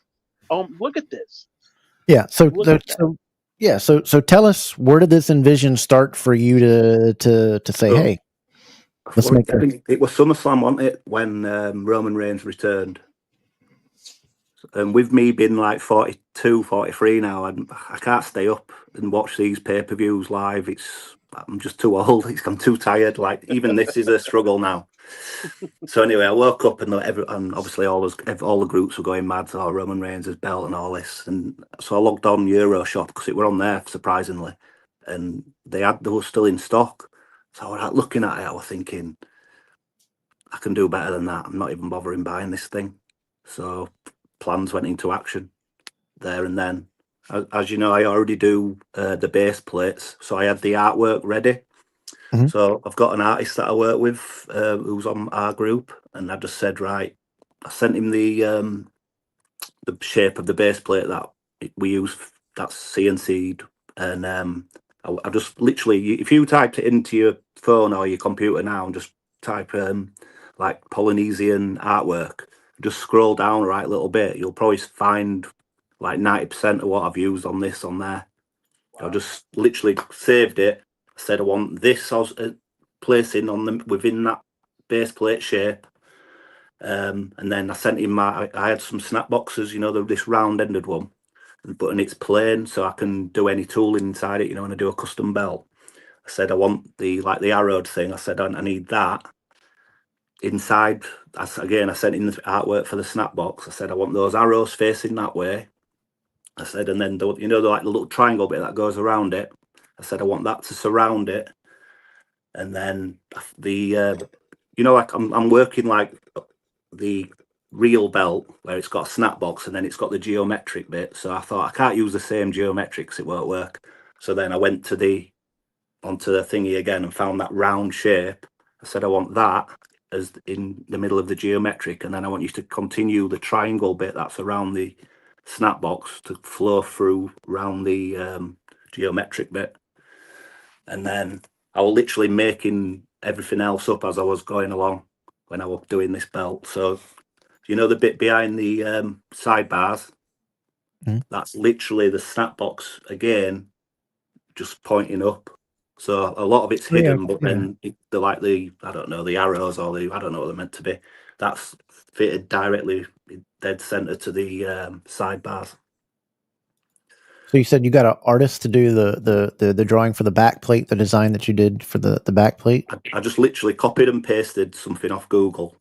look at this, Yeah. So look at that. so yeah. So tell us, where did this envision start for you to say, So, hey, let's I make this? think it was SummerSlam, wasn't it, when Roman Reigns returned? And with me being like 42, 43 now, I can't stay up and watch these pay-per-views live. I'm just too old. I'm too tired. Like, even this is a struggle now. So anyway, I woke up and obviously all the groups were going mad. Oh, Roman Reigns' belt and all this. And so I logged on Euroshop because it were on there, surprisingly. And they were still in stock. So I was like, looking at it, I was thinking, I can do better than that. I'm not even bothering buying this thing. So plans went into action there and then. As you know, I already do the base plates, so I had the artwork ready. Mhm. So I've got an artist that I work with who's on our group, and I just said, right, I sent him the shape of the base plate that we use, that's CNC'd, and I just literally, if you typed it into your phone or your computer now and just type like Polynesian artwork, just scroll down a right little bit, you'll probably find like 90% of what I've used on this on there. I just literally saved it. I said I want this. I was placing on them within that base plate shape, and then I sent him I had some snap boxes, this round-ended one, and it's plain, so I can do any tooling inside it. When I do a custom belt, I said I want the arrowed thing. I said I need that inside. I sent in the artwork for the snap box. I said I want those arrows facing that way. I said, and then the little triangle bit that goes around it, I said I want that to surround it. And then like I'm working like the real belt where it's got a snap box and then it's got the geometric bit. So I thought I can't use the same geometrics, it won't work. So then I went onto the thingy again and found that round shape. I said I want that as in the middle of the geometric, and then I want you to continue the triangle bit that's around the snap box to flow through around the geometric bit. And then I was literally making everything else up as I was going along when I was doing this belt. So the bit behind the sidebars, that's literally the snap box again, just pointing up. So a lot of it's hidden, but then they're like the arrows or I don't know what they're meant to be. That's fitted directly dead center to the sidebars. So you said you got an artist to do the drawing for the back plate, the design that you did for the back plate? I just literally copied and pasted something off Google.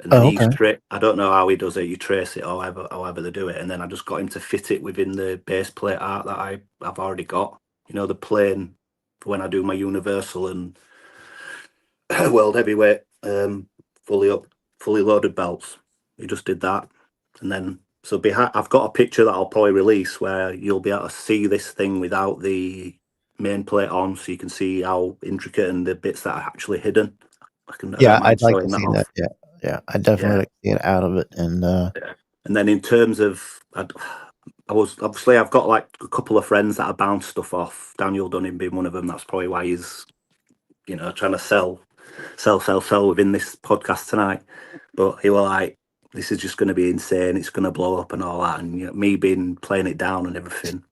And then Oh, okay. I don't know how he does it. You trace it, or however they do it, and then I just got him to fit it within the base plate art that I've already got. You know, the plain for when I do my Universal and World Heavyweight fully loaded belts. He just did that, and then so I've got a picture that I'll probably release where you'll be able to see this thing without the main plate on, so you can see how intricate and the bits that are actually hidden. I don't mind I'd like to showing that see off. that. Yeah, I definitely like to see it out of it. And Yeah. And then in terms of, I've got like a couple of friends that I bounce stuff off. Daniel Dunning being one of them. That's probably why he's, trying to sell within this podcast tonight. But he was like, this is just going to be insane. It's going to blow up and all that. And me playing it down and everything.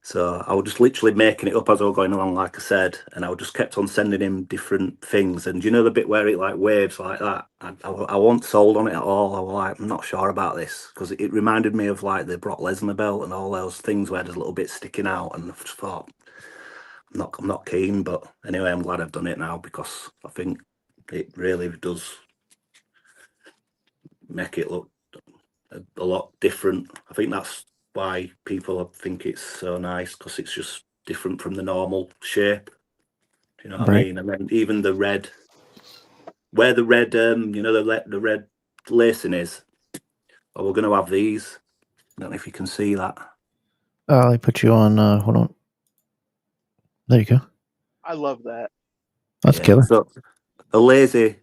So I was just literally making it up as I was going along, like I said, and I just kept on sending him different things. And you know the bit where it like waves like that? I wasn't sold on it at all. I was like, I'm not sure about this, because it reminded me of like the Brock Lesnar belt and all those things where there's little bits sticking out. And I just thought, I'm not keen. But anyway, I'm glad I've done it now, because I think it really does make it look a lot different. I think that's why people think it's so nice, because it's just different from the normal shape. Do you know what I mean? And then even the red, where the red, the red lacing is. Oh, we're going to have these. I don't know if you can see that. I put you on. Hold on. There you go. I love that. That's killer. So a lazy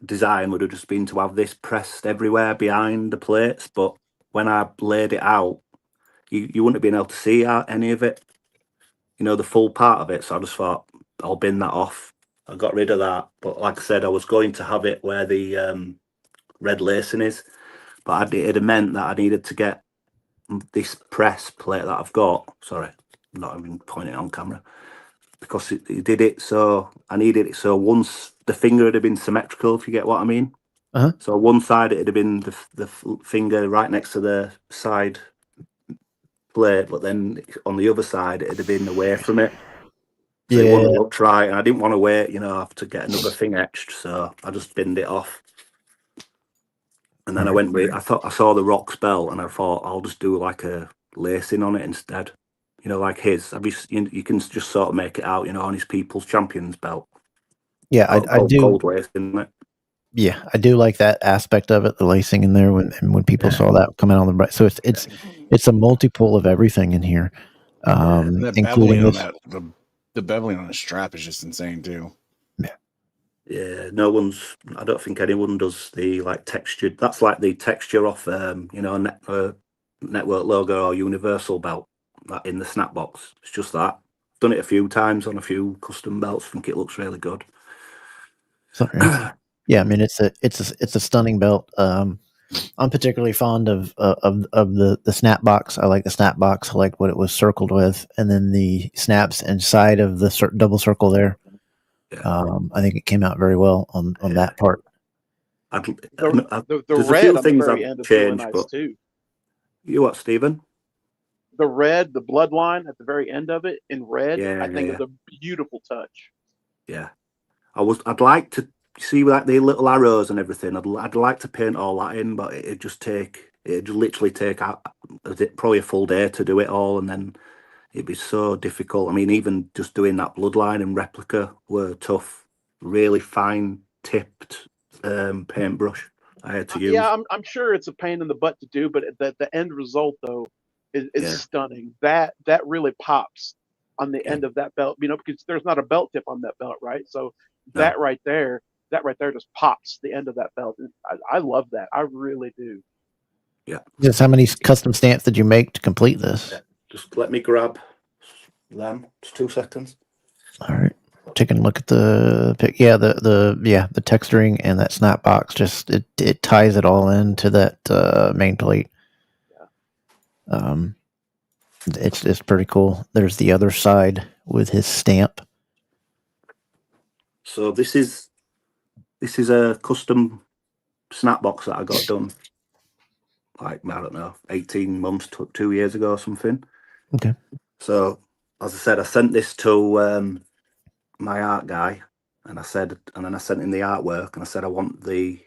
design would have just been to have this pressed everywhere behind the plates, but when I laid it out, you wouldn't have been able to see any of it, the full part of it. So I just thought, I'll bin that off. I got rid of that. But like I said, I was going to have it where the red lacing is, but it had meant that I needed to get this press plate that I've got. Sorry, I'm not even pointing on camera, because it did it so I needed it so once the finger had been symmetrical, if you get what I mean. Uh-huh. So one side it had been the finger right next to the side plate, but then on the other side it had been away from it. So it wouldn't look right, and I didn't want to wait, have to get another thing etched, so I just binned it off. And then I saw the Rock's belt, and I thought I'll just do like a lacing on it instead. Like his. You can just sort of make it out, on his People's Champions belt. Yeah, I do. Gold lacing it. Yeah, I do like that aspect of it, the lacing in there. When people saw that come out on the right, so it's a multiple of everything in here, including this. The beveling on the strap is just insane too. Yeah, I don't think anyone does the like textured. That's like the texture off, network logo or Universal belt that in the snap box. It's just that. I've done it a few times on a few custom belts. I think it looks really good. Sorry. Yeah, I mean it's a stunning belt. I'm particularly fond of the snap box. I like the snap box. I like what it was circled with, and then the snaps inside of the double circle there. Yeah. I think it came out very well on that part. The there's red a few on things the very I've end is changed, really nice but too. You what, Stephen? The red, the bloodline at the very end of it in red, I think is a beautiful touch. Yeah, I'd like to see like the little arrows and everything. I'd like to paint all that in, but it'd literally take probably a full day to do it all, and then it'd be so difficult. I mean, even just doing that Bloodline and Replica were tough. Really fine tipped paintbrush I had to use. Yeah, I'm sure it's a pain in the butt to do, but the end result though is stunning. That really pops on the end of that belt, because there's not a belt tip on that belt, right? So that right there just pops the end of that belt. I love that. I really do. Yeah. Just how many custom stamps did you make to complete this? Yeah. Just let me grab them. Just 2 seconds. All right. Taking a look at the the texturing and that snap box. Just it ties it all into that main plate. Yeah. It's pretty cool. There's the other side with his stamp. So this is a custom snap box that I got done like, I don't know, 18 months, 2 years ago or something. Okay. So, as I said, I sent this to my art guy, and then I sent him the artwork, and I said I want to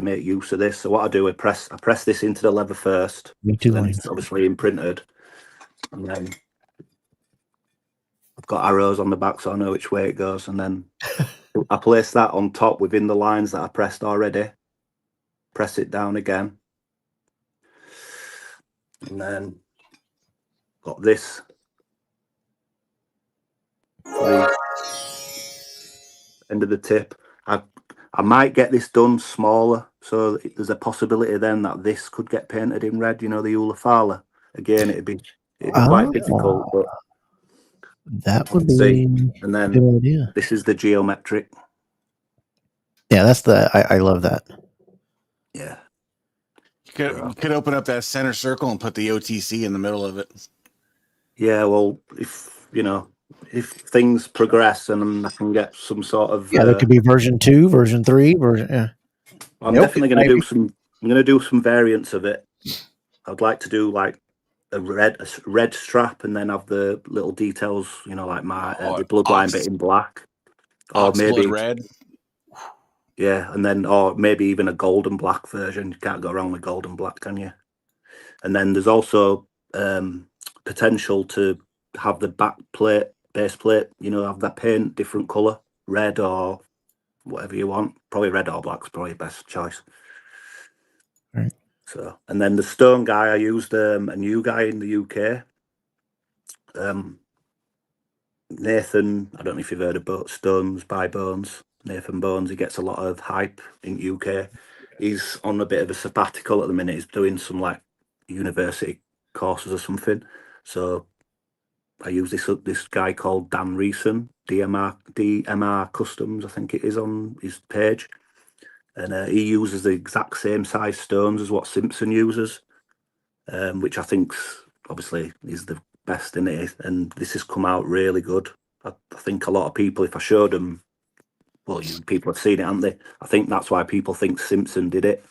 make use of this. So what I do, I press this into the leather first. Me too. So then it's obviously imprinted, and then I've got arrows on the back, so I know which way it goes. And then I place that on top within the lines that I pressed already. Press it down again, and then got this. The end of the tip. I might get this done smaller, so there's a possibility then that this could get painted in red. You know, the Ulafala. Again, it'd be quite difficult, but that would be see. And then a good idea. This is the geometric. Yeah, that's I love that. Yeah. You could open up that center circle and put the OTC in the middle of it. Yeah, well, if things progress and I can get some sort of there could be version 2, version 3, version. Yeah. I'm definitely going to do some. I'm going to do some variants of it. I'd like to do like a red strap, and then have the little details, like my the bloodline bit in black, or maybe red. Yeah, and then or maybe even a golden black version. You can't go wrong with golden black, can you? And then there's also potential to have the base plate, have that paint different color, red or whatever you want. Probably red or black's probably the best choice. Right. So, and then the stone guy, I used a new guy in the UK. Nathan, I don't know if you've heard of Stones by Bones. Nathan Bones, he gets a lot of hype in UK. He's on a bit of a sabbatical at the minute. He's doing some like university courses or something. So I use this guy called Dan Reeson, DMR Customs, I think it is, on his page. And he uses the exact same size stones as what Simpson uses, which I think's obviously is the best in it. And this has come out really good. I think a lot of people, if I showed them, well, people have seen it, haven't they? I think that's why people think Simpson did it,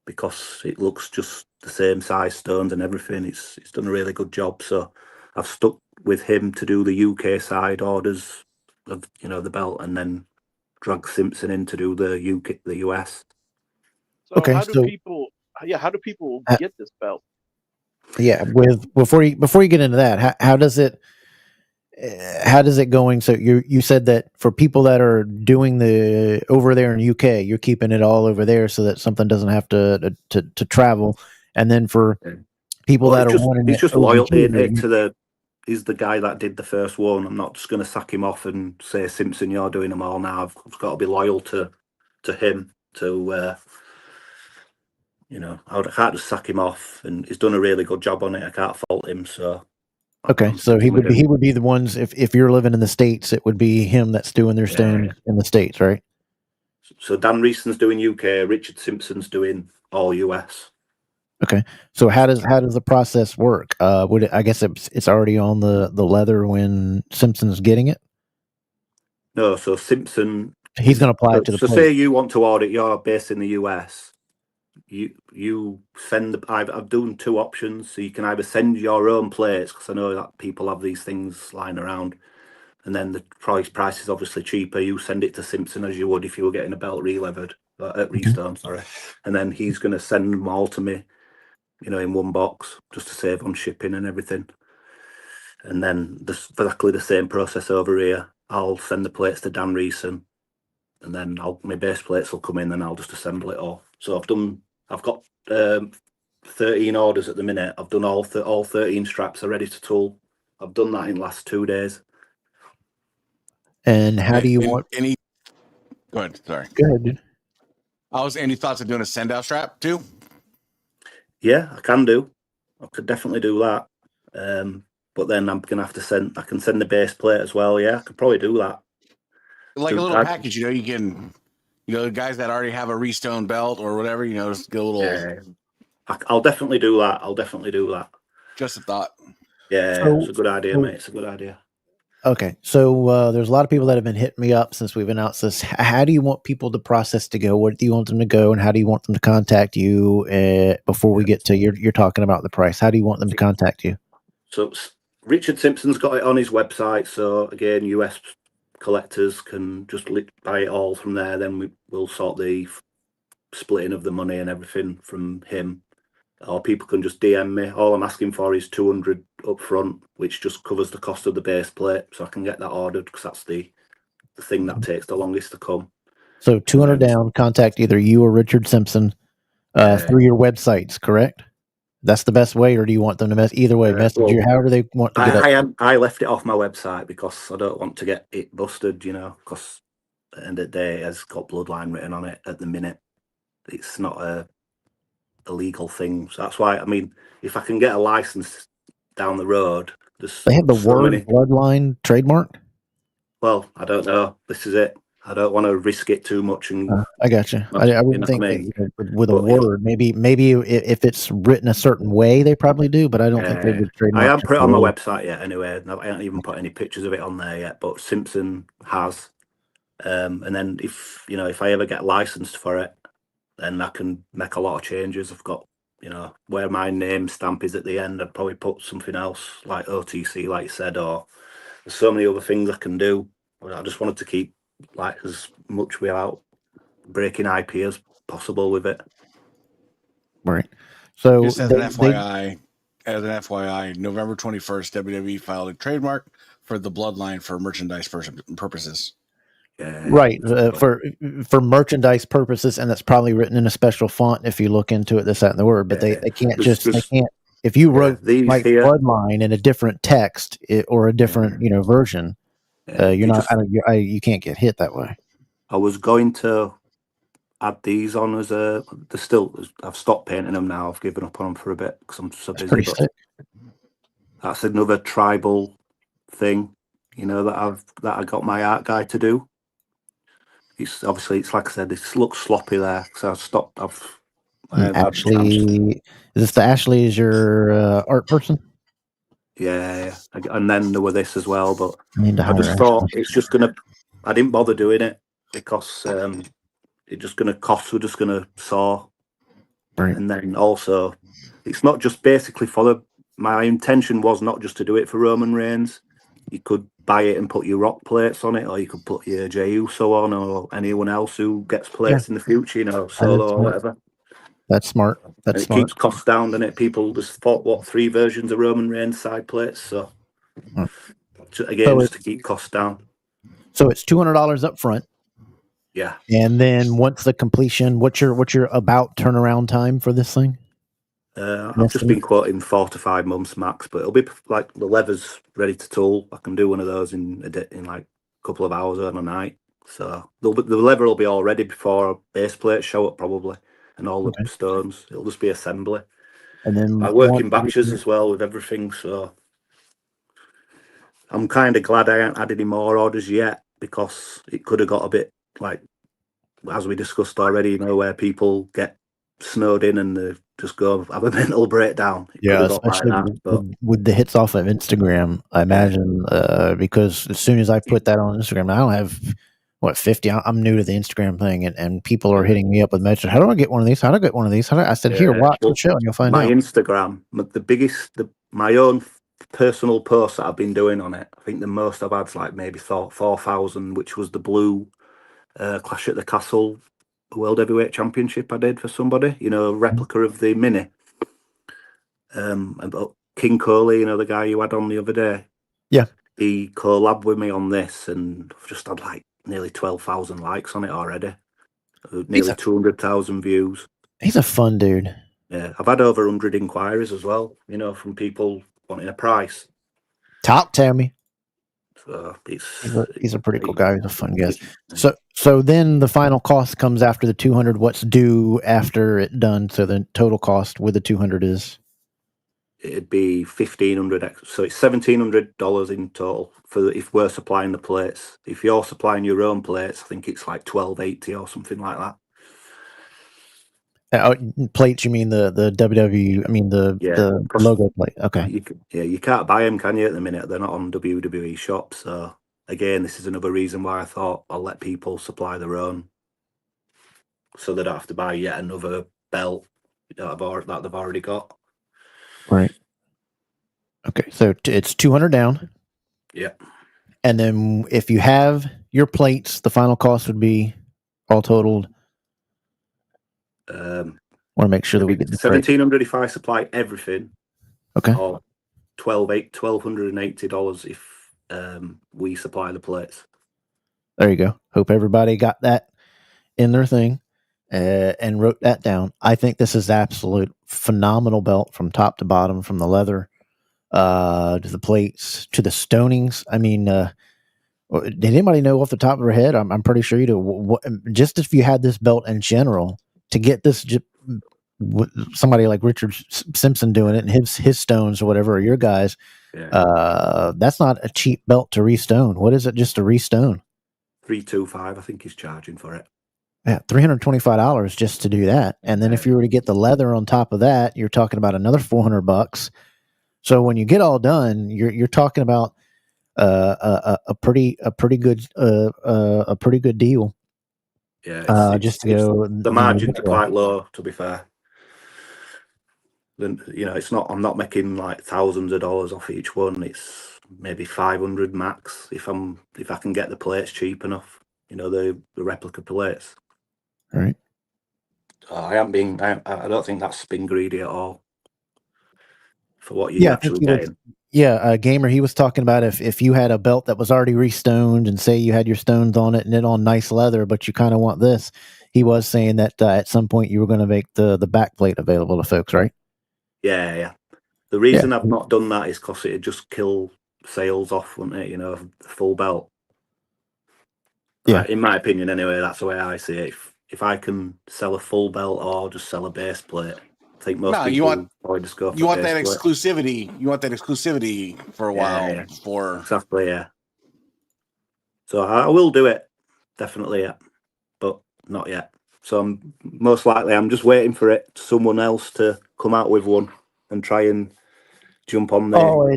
because it looks just the same size stones and everything. It's done a really good job. So I've stuck with him to do the UK side orders of the belt, and then drag Simpson in to do the US. So how do people get this belt? Yeah, before you get into that, how does it going? So you said that for people that are doing the over there in UK, you're keeping it all over there so that something doesn't have to travel. And then for people that are wanting, he's just loyalty to he's the guy that did the first one. I'm not just going to sack him off and say, Simpson, you're doing them all now. I've got to be loyal to him. I can't just sack him off, and he's done a really good job on it. I can't fault him. So okay, so he would be the ones, if you're living in the States, it would be him that's doing their stone in the States, right? So Dan Reeson's doing UK, Richard Simpson's doing all US. Okay, so how does the process work? I guess it's already on the leather when Simpson's getting it? No, so Simpson, he's going to apply it to the plate. So say you want to order, you're based in the US. You send I've done two options, so you can either send your own plates, because I know that people have these things lying around, and then the price is obviously cheaper. You send it to Simpson as you would if you were getting a belt re-leathered at Restone, sorry, and then he's going to send them all to me, in one box, just to save on shipping and everything. And then exactly the same process over here. I'll send the plates to Dan Reeson, and then my base plates will come in, and I'll just assemble it all. So I've got 13 orders at the minute. I've done all 13 straps are ready to tool. I've done that in the last 2 days. And how do you want any? Go ahead. Sorry. Go ahead, dude. Any thoughts of doing a send out strap too? Yeah, I can do. I could definitely do that. But then I'm gonna have to I can send the base plate as well. Yeah, I could probably do that. Like a little package, you can, the guys that already have a Restone belt or whatever, just get a little. Yeah. I'll definitely do that. Just a thought. Yeah, it's a good idea, mate. It's a good idea. Okay, so there's a lot of people that have been hitting me up since we've announced this. How do you want people the process to go? Where do you want them to go, and how do you want them to contact you before we get to you're talking about the price? How do you want them to contact you? So Richard Simpson's got it on his website, so again, US collectors can just buy it all from there. Then we'll sort the splitting of the money and everything from him, or people can just DM me. All I'm asking for is 200 up front, which just covers the cost of the base plate, so I can get that ordered, because that's the thing that takes the longest to come. So 200 down, contact either you or Richard Simpson through your websites, correct? That's the best way, or do you want them to either way, message you however they want to get up? I left it off my website because I don't want to get it busted, because at the end of the day, it has got Bloodline written on it at the minute. It's not a legal thing. So that's why, I mean, if I can get a license down the road, they have the word Bloodline trademark? Well, I don't know. This is it. I don't want to risk it too much. And I got you. I wouldn't think that, with a word. Maybe if it's written a certain way, they probably do. But I don't think they would trademark. I haven't put it on my website yet. Anyway, I haven't even put any pictures of it on there yet. But Simpson has. And then if I ever get licensed for it, then I can make a lot of changes. I've got where my name stamp is at the end. I'd probably put something else like OTC, like you said, or there's so many other things I can do. But I just wanted to keep like as much without breaking IP as possible with it. Right. So just as an FYI, November 21st, WWE filed a trademark for the Bloodline for merchandise purposes. Yeah. Right. For merchandise purposes, and that's probably written in a special font if you look into it, this, that, and the word. But they can't they can't. If you wrote like Bloodline in a different text or a different version, you can't get hit that way. I was going to add these on as I've stopped painting them now. I've given up on them for a bit because I'm so busy. But that's another tribal thing, that I got my art guy to do. It's like I said, it looks sloppy there, so I stopped. Ashley, is this the Ashley is your art person? Yeah, and then there were this as well, but I just thought it's just gonna. I didn't bother doing it because it's just gonna cost. We're just gonna saw, right. And then also, it's not just basically my intention was not just to do it for Roman Reigns. You could buy it and put your rock plates on it, or you could put your Jey Uso on, or anyone else who gets plates in the future, solo or whatever. That's smart. That's smart. It keeps costs down, doesn't it? People just fought 3 versions of Roman Reigns side plates, so just to keep costs down. So it's $200 up front. Yeah, and then once the completion, what's your about turnaround time for this thing? I've just been quoting 4 to 5 months max, but it'll be like the leather's ready to tool. I can do one of those in like a couple of hours on a night. So the leather will be all ready before base plates show up probably, and all the stones. It'll just be assembly. And then I work in batches as well with everything, so I'm kind of glad I haven't had any more orders yet, because it could have got a bit like, as we discussed already, where people get snowed in and they just go have a mental breakdown. Especially with the hits off of Instagram, I imagine, because as soon as I put that on Instagram, I don't have 50. I'm new to the Instagram thing, and people are hitting me up with messages. How do I get one of these? How do I get one of these? I said, here, watch the show, and you'll find out. My Instagram, my own personal posts that I've been doing on it, I think the most I've had is like maybe 4,000, which was the blue Clash at the Castle World Heavyweight Championship I did for somebody, replica of the mini. About King Coley, the guy you had on the other day. Yeah. He collabed with me on this, and I've just had like nearly 12,000 likes on it already. Nearly 200,000 views. He's a fun dude. Yeah. I've had over 100 inquiries as well, from people wanting a price. Talk to me. So he's a pretty cool guy. He's a fun guest. So then the final cost comes after the 200. What's due after it done? So the total cost with the 200 is? It'd be $1,500. So it's $1,700 in total if we're supplying the plates. If you're supplying your own plates, I think it's like $1,280 or something like that. Plates? You mean the WWE? I mean the logo plate. Okay. You can't buy them, can you? At the minute, they're not on WWE shops. So again, this is another reason why I thought I'll let people supply their own, so they don't have to buy yet another belt that they've already got. Right. Okay, so it's 200 down. Yeah. And then if you have your plates, the final cost would be all totaled. Want to make sure that we get the correct. $1,700 if I supply everything. Okay. Or $1,280 if we supply the plates. There you go. Hope everybody got that in their thing and wrote that down. I think this is absolute phenomenal belt from top to bottom, from the leather to the plates to the stonings. I mean, did anybody know off the top of their head? I'm pretty sure you do. Just if you had this belt in general, to get this, somebody like Richard Simpson doing it and his stones or whatever, or your guys, that's not a cheap belt to restone. What is it just to restone? $325, I think he's charging for it. Yeah, $325 just to do that. And then if you were to get the leather on top of that, you're talking about another $400. So when you get all done, you're talking about a pretty good deal. Yeah, just to go. The margins are quite low, to be fair. Then it's not. I'm not making like thousands of dollars off each one. It's maybe 500 max if I can get the plates cheap enough. The replica plates. All right. I don't think that's been greedy at all for what you're actually getting. Gamer, he was talking about if you had a belt that was already restoned and say you had your stones on it and it on nice leather, but you kind of want this, he was saying that at some point you were going to make the back plate available to folks, right? Yeah. The reason I've not done that is because it'd just kill sales off, wouldn't it? The full belt. Yeah. In my opinion, anyway, that's the way I see it. If I can sell a full belt or just sell a base plate, I think most people probably just go for you want that plate. exclusivity. You want that exclusivity for a while. Exactly, yeah. So I will do it, definitely, yeah, but not yet. So I'm just waiting for someone else to come out with one and try and jump on there. Oh,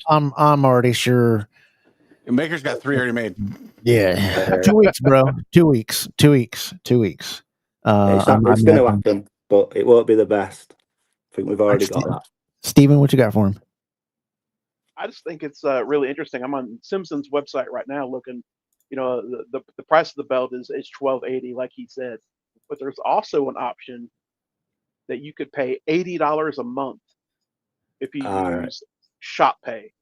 I'm already sure. The maker's got 3 already made. Yeah, 2 weeks, bro. 2 weeks. 2 weeks. 2 weeks. It's going to happen, but it won't be the best. I think we've already got that. Steven, what you got for him? I just think it's really interesting. I'm on Simpson's website right now looking. The price of the belt is $12.80, like he said, but there's also an option that you could pay $80 a month if you use Shop Pay.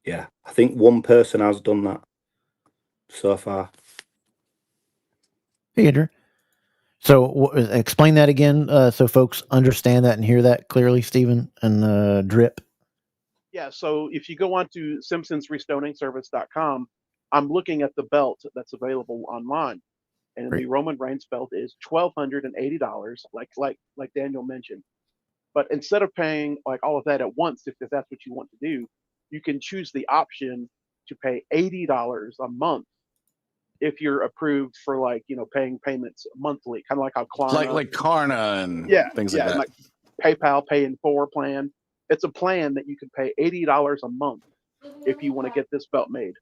Yeah, I think one person has done that so far. Hey, Andrew. So explain that again, so folks understand that and hear that clearly, Steven, and Drip. Yeah, so if you go on to simpsonsrestoningservice.com, I'm looking at the belt that's available online, and the Roman Reigns belt is $1,280, like Daniel mentioned. But instead of paying like all of that at once, if that's what you want to do, you can choose the option to pay $80 a month if you're approved for paying payments monthly, kind of like how Klarna, like Klarna and things like that. Like PayPal Pay in 4 plan. It's a plan that you can pay $80 a month if you want to get this belt made.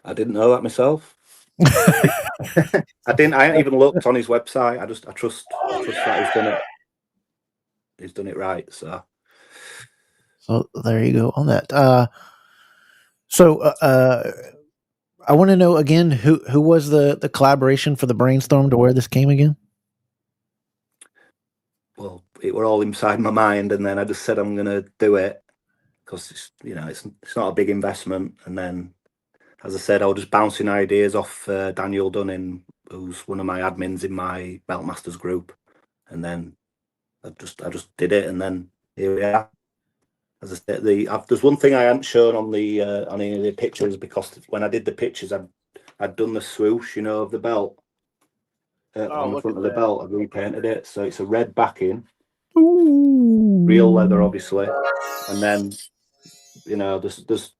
I didn't know that myself. I hadn't even looked on his website. I trust that he's done it. He's done it right. So there you go on that. I want to know again who was the collaboration for the brainstorm to where this came again? Well, it were all inside my mind, and then I just said I'm going to do it because it's not a big investment. And then, as I said, I was just bouncing ideas off Daniel Dunning, who's one of my admins in my Beltmasters group, and then I just did it, and then here we are. As I said, there's one thing I hadn't shown on any of the pictures, because when I did the pictures, I'd done the swoosh, of the belt. On the front of the belt, I repainted it, so it's a red backing, real leather, obviously, and then there's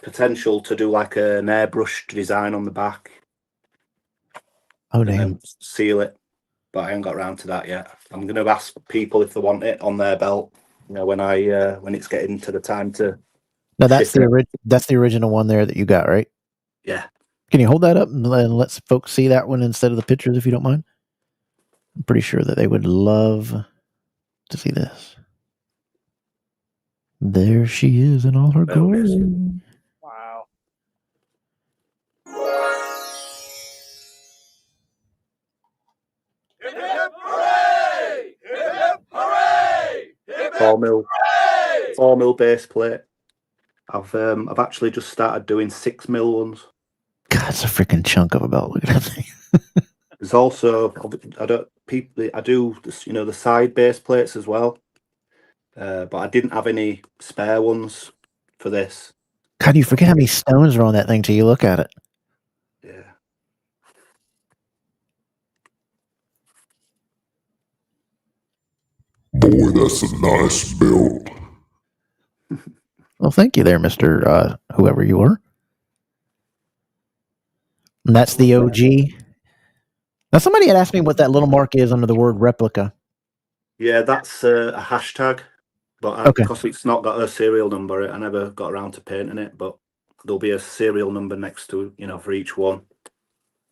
potential to do like an airbrushed design on the back. Oh, damn! And seal it, but I haven't got around to that yet. I'm going to ask people if they want it on their belt. When it's getting to the time to. No, that's the original one there that you got, right? Yeah. Can you hold that up and let folks see that one instead of the pictures, if you don't mind? I'm pretty sure that they would love to see this. There she is in all her There it is. glory. Wow. Hip hip hooray! Hip hip hooray! Hip hip 4mm hooray! 4mm base plate. I've actually just started doing 6mm ones. God, it's a freaking chunk of a belt. Look at that thing. There's also I do the side base plates as well, but I didn't have any spare ones for this. God, you forget how many stones are on that thing till you look at it. Yeah. Boy, that's a nice build. Well, thank you there, Mr. Whoever you are. And that's the OG. Now, somebody had asked me what that little mark is under the word replica. Yeah, that's a hashtag, but Okay. because it's not got a serial number, I never got around to painting it. But there'll be a serial number next to, for each one,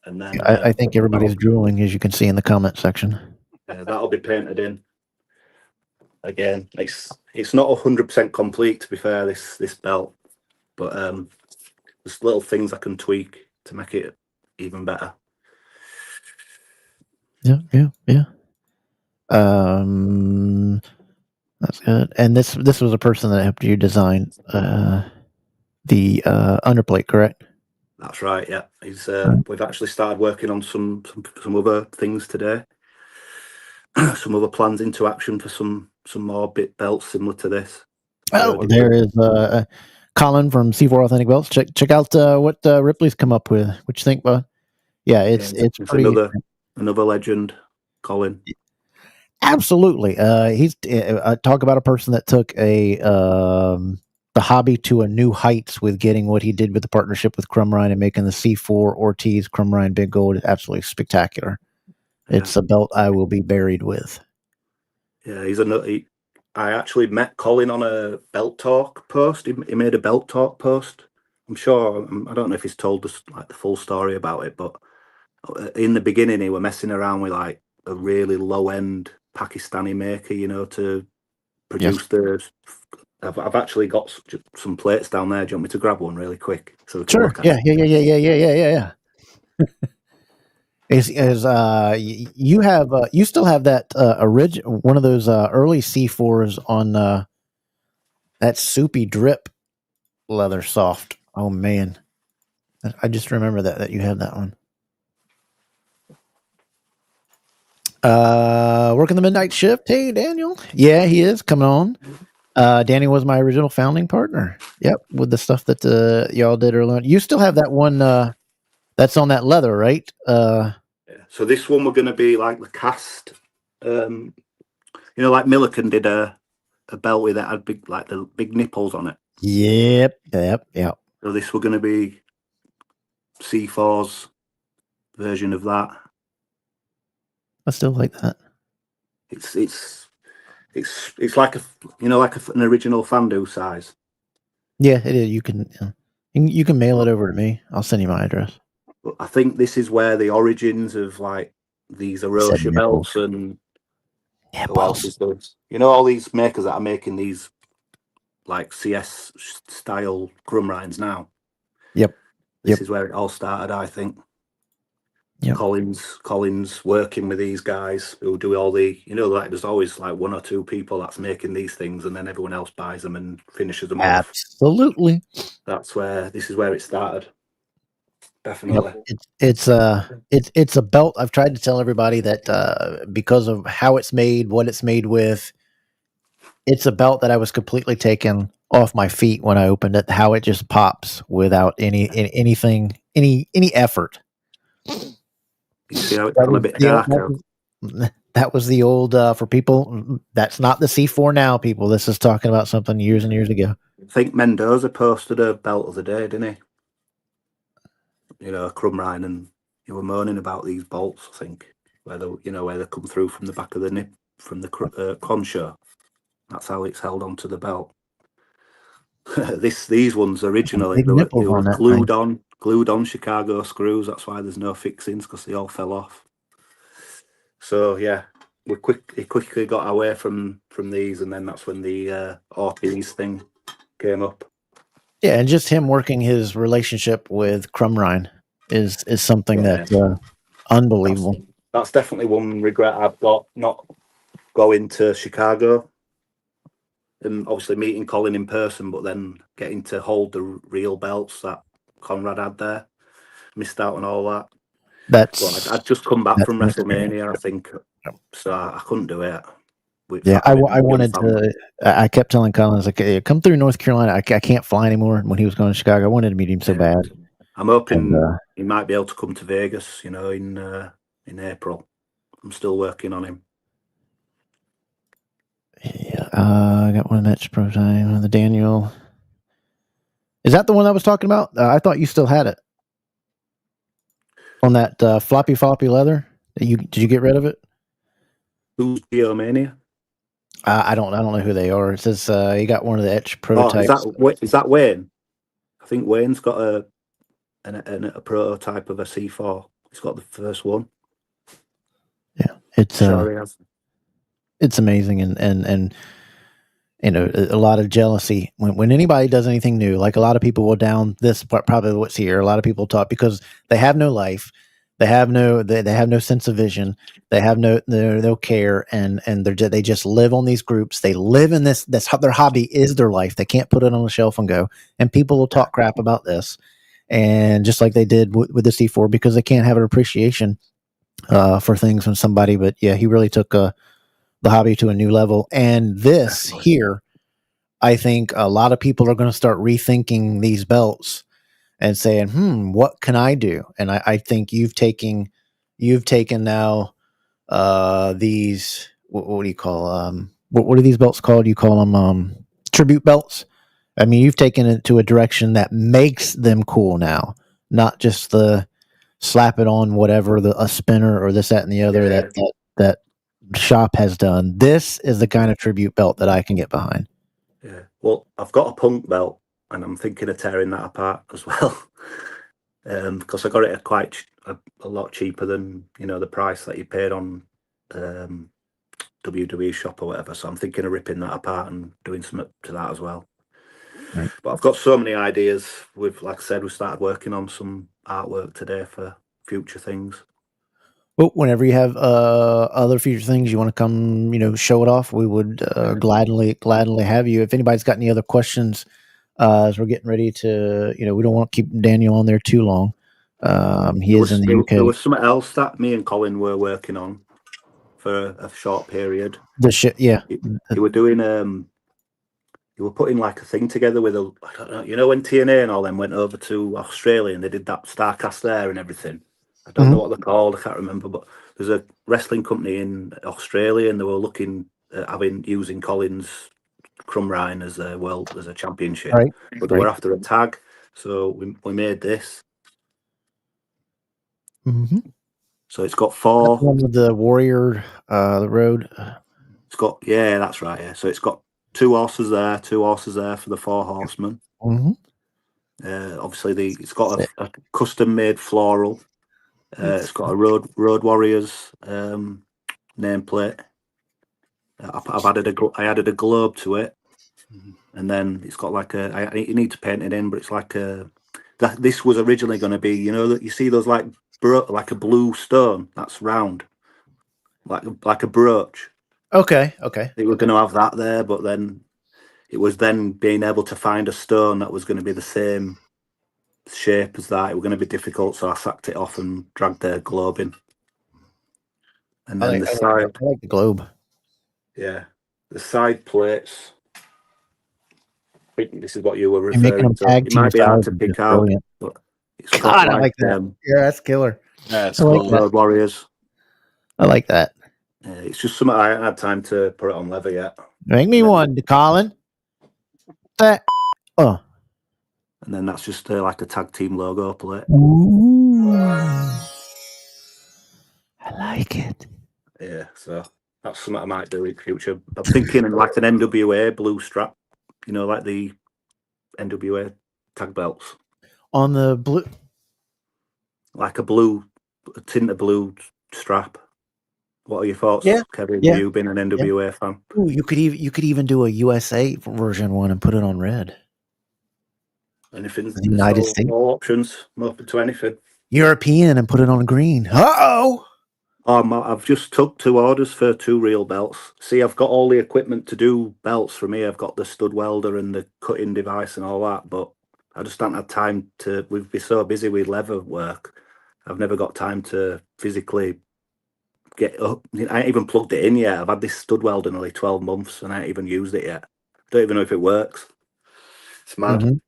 and then I think everybody's drooling, as you can see in the comment section. that'll be painted in. Again, it's not 100% complete, to be fair, this belt, but there's little things I can tweak to make it even better. Yeah. That's good. And this was a person that helped you design the underplate, correct? That's right. Yeah, we've actually started working on some other things today. Some other plans into action for some more bit belts similar to this. Oh, there is Colin from C4 Authentic Belts. Check out what Ripley's come up with. What you think, bud? Yeah, it's pretty. Another legend, Colin. Absolutely. He's talk about a person that took the hobby to a new heights with getting what he did with the partnership with Crumrine and making the C4 Ortiz Crumrine Big Gold absolutely spectacular. Yeah. It's a belt I will be buried with. Yeah, I actually met Colin on a belt talk post. He made a belt talk post. I'm sure. I don't know if he's told us the full story about it, but in the beginning, he were messing around with a really low end Pakistani maker, to produce theirs. I've actually got some plates down there. Do you want me to grab one really quick? So we can sure. Look at Yeah. You still have that original one of those early C4s on that soupy drip leather soft. Oh man, I just remember that you have that one. Working the midnight shift. Hey, Daniel. Yeah, he is coming on. Danny was my original founding partner. Yep, with the stuff that y'all did earlier. You still have that one that's on that leather, right? Yeah. So this one we're going to be like the cast. Like Milliken did a belt with that had the big nipples on it. Yep. So this we're going to be C4's version of that. I still like that. It's like an original Fandu size. Yeah, it is. You can mail it over to me. I'll send you my address. But I think this is where the origins of these Arosha belts and who else is those? All these makers that are making these CS style Crumrines now. Yep. This is where it all started, I think. Yep. Collins working with these guys who do all the, there's always one or two people that's making these things and then everyone else buys them and finishes them off. Absolutely. This is where it started. Definitely. Yep. It's a belt. I've tried to tell everybody that because of how it's made, what it's made with, it's a belt that I was completely taken off my feet when I opened it, how it just pops without any effort. You see how it's a bit darker. That was the old for people. That's not the C4 now, people. This is talking about something years and years ago. I think Mendoza posted a belt of the day, didn't he? Crumrine, and you were moaning about these bolts. I think where they come through from the back of the nip from the concha. That's how it's held onto the belt. These ones originally they were glued on Chicago screws. That's why there's no fixings, because they all fell off. So yeah, he quickly got away from these, and then that's when the RPs thing came up. Yeah, and just him working his relationship with Crumrine is something Yeah. that's unbelievable. That's definitely one regret I've got, not going to Chicago and obviously meeting Colin in person, but then getting to hold the real belts that Conrad had there. Missed out on all that. That's I'd just come back from that's WrestleMania, I think, so I couldn't do it. Yeah, I wanted to. I kept telling Colin, I was like, hey, come through North Carolina. I can't fly anymore. When he was going to Chicago, I wanted to meet him so bad. I'm hoping he might be able to come to Vegas, in April. I'm still working on him. Yeah, I got one match prototype. The Daniel. Is that the one I was talking about? I thought you still had it on that floppy leather. Did you get rid of it? Who's Geomania? I don't know who they are. It says you got one of the etched prototypes. Is that Wayne? I think Wayne's got a prototype of a C4. He's got the first one. Yeah, it's sure he has. It's amazing, and a lot of jealousy when anybody does anything new. Like a lot of people will down this probably what's here. A lot of people talk because they have no life, they have no sense of vision, they have no care, and they just live on these groups. They live in this their hobby is their life. They can't put it on a shelf and go. And people will talk crap about this, and just like they did with the C4 because they can't have an appreciation for things from somebody. But yeah, he really took the hobby to a new level. And this here, I think a lot of people are going to start rethinking these belts and saying, what can I do? And I think you've taken now these, what do you call, what are these belts called? You call them tribute belts. I mean, you've taken it to a direction that makes them cool now, not just the slap it on whatever, a spinner or this, that, and the other that shop has done. This is the kind of tribute belt that I can get behind. Yeah. Well, I've got a punk belt, and I'm thinking of tearing that apart as well, because I got it at quite a lot cheaper than the price that you paid on WWE shop or whatever. So I'm thinking of ripping that apart and doing something to that as well. Right. But I've got so many ideas. Like I said, we started working on some artwork today for future things. Well, whenever you have other future things you want to come, show it off, we would gladly have you. If anybody's got any other questions, as we're getting ready to, we don't want to keep Daniel on there too long. He is in the UK. There was something else that me and Colin were working on for a short period. Yeah. You were doing you were putting like a thing together with I don't know, when TNA and all them went over to Australia and they did that Starcast there and everything. I don't know what they're called. I can't remember, but there's a wrestling company in Australia, and they were looking at using Colin's Crumrine as a championship, right. But they were after a tag, so we made this. Mm-hmm. So it's got 4. That's one with the Warrior, the road. It's got that's right. Yeah, so it's got 2 horses there, 2 horses there for the 4 horsemen. Mm-hmm. Obviously, it's got a custom-made floral. It's got a Road Warriors nameplate. I added a globe to it, and then it's got like you need to paint it in, but it's like this was originally going to be, that you see those like a blue stone that's round, like a brooch. Okay. They were going to have that there, but then it was then being able to find a stone that was going to be the same shape as that. It was going to be difficult, so I sacked it off and dragged the globe in. And then the side, I like the globe. Yeah, the side plates. I think this is what you were referring to. It might be hard to pick out, but it's got I like that. Yeah, that's killer. That's cool. Road Warriors. I like that. It's just something I haven't had time to put it on leather yet. Make me one, Colin. And then that's just like a tag team logo plate. Ooh. I like it. Yeah, so that's something I might do in the future. I'm thinking like an NWA blue strap, like the NWA tag belts. On the blue, like a tint of blue strap. What are your thoughts, Yeah, Kevin? yeah, You been an NWA fan? Ooh, you could even do a USA version one and put it on red. Anything? The United States. All options. I'm open to anything. European and put it on green. Uh-oh! I've just took 2 orders for 2 real belts. See, I've got all the equipment to do belts from here. I've got the stud welder and the cutting device and all that, but I just haven't had time to. We've been so busy with leather work. I've never got time to physically get up. I ain't even plugged it in yet. I've had this stud welder nearly 12 months and I ain't even used it yet. I don't even know if it works. It's mad. Mhm.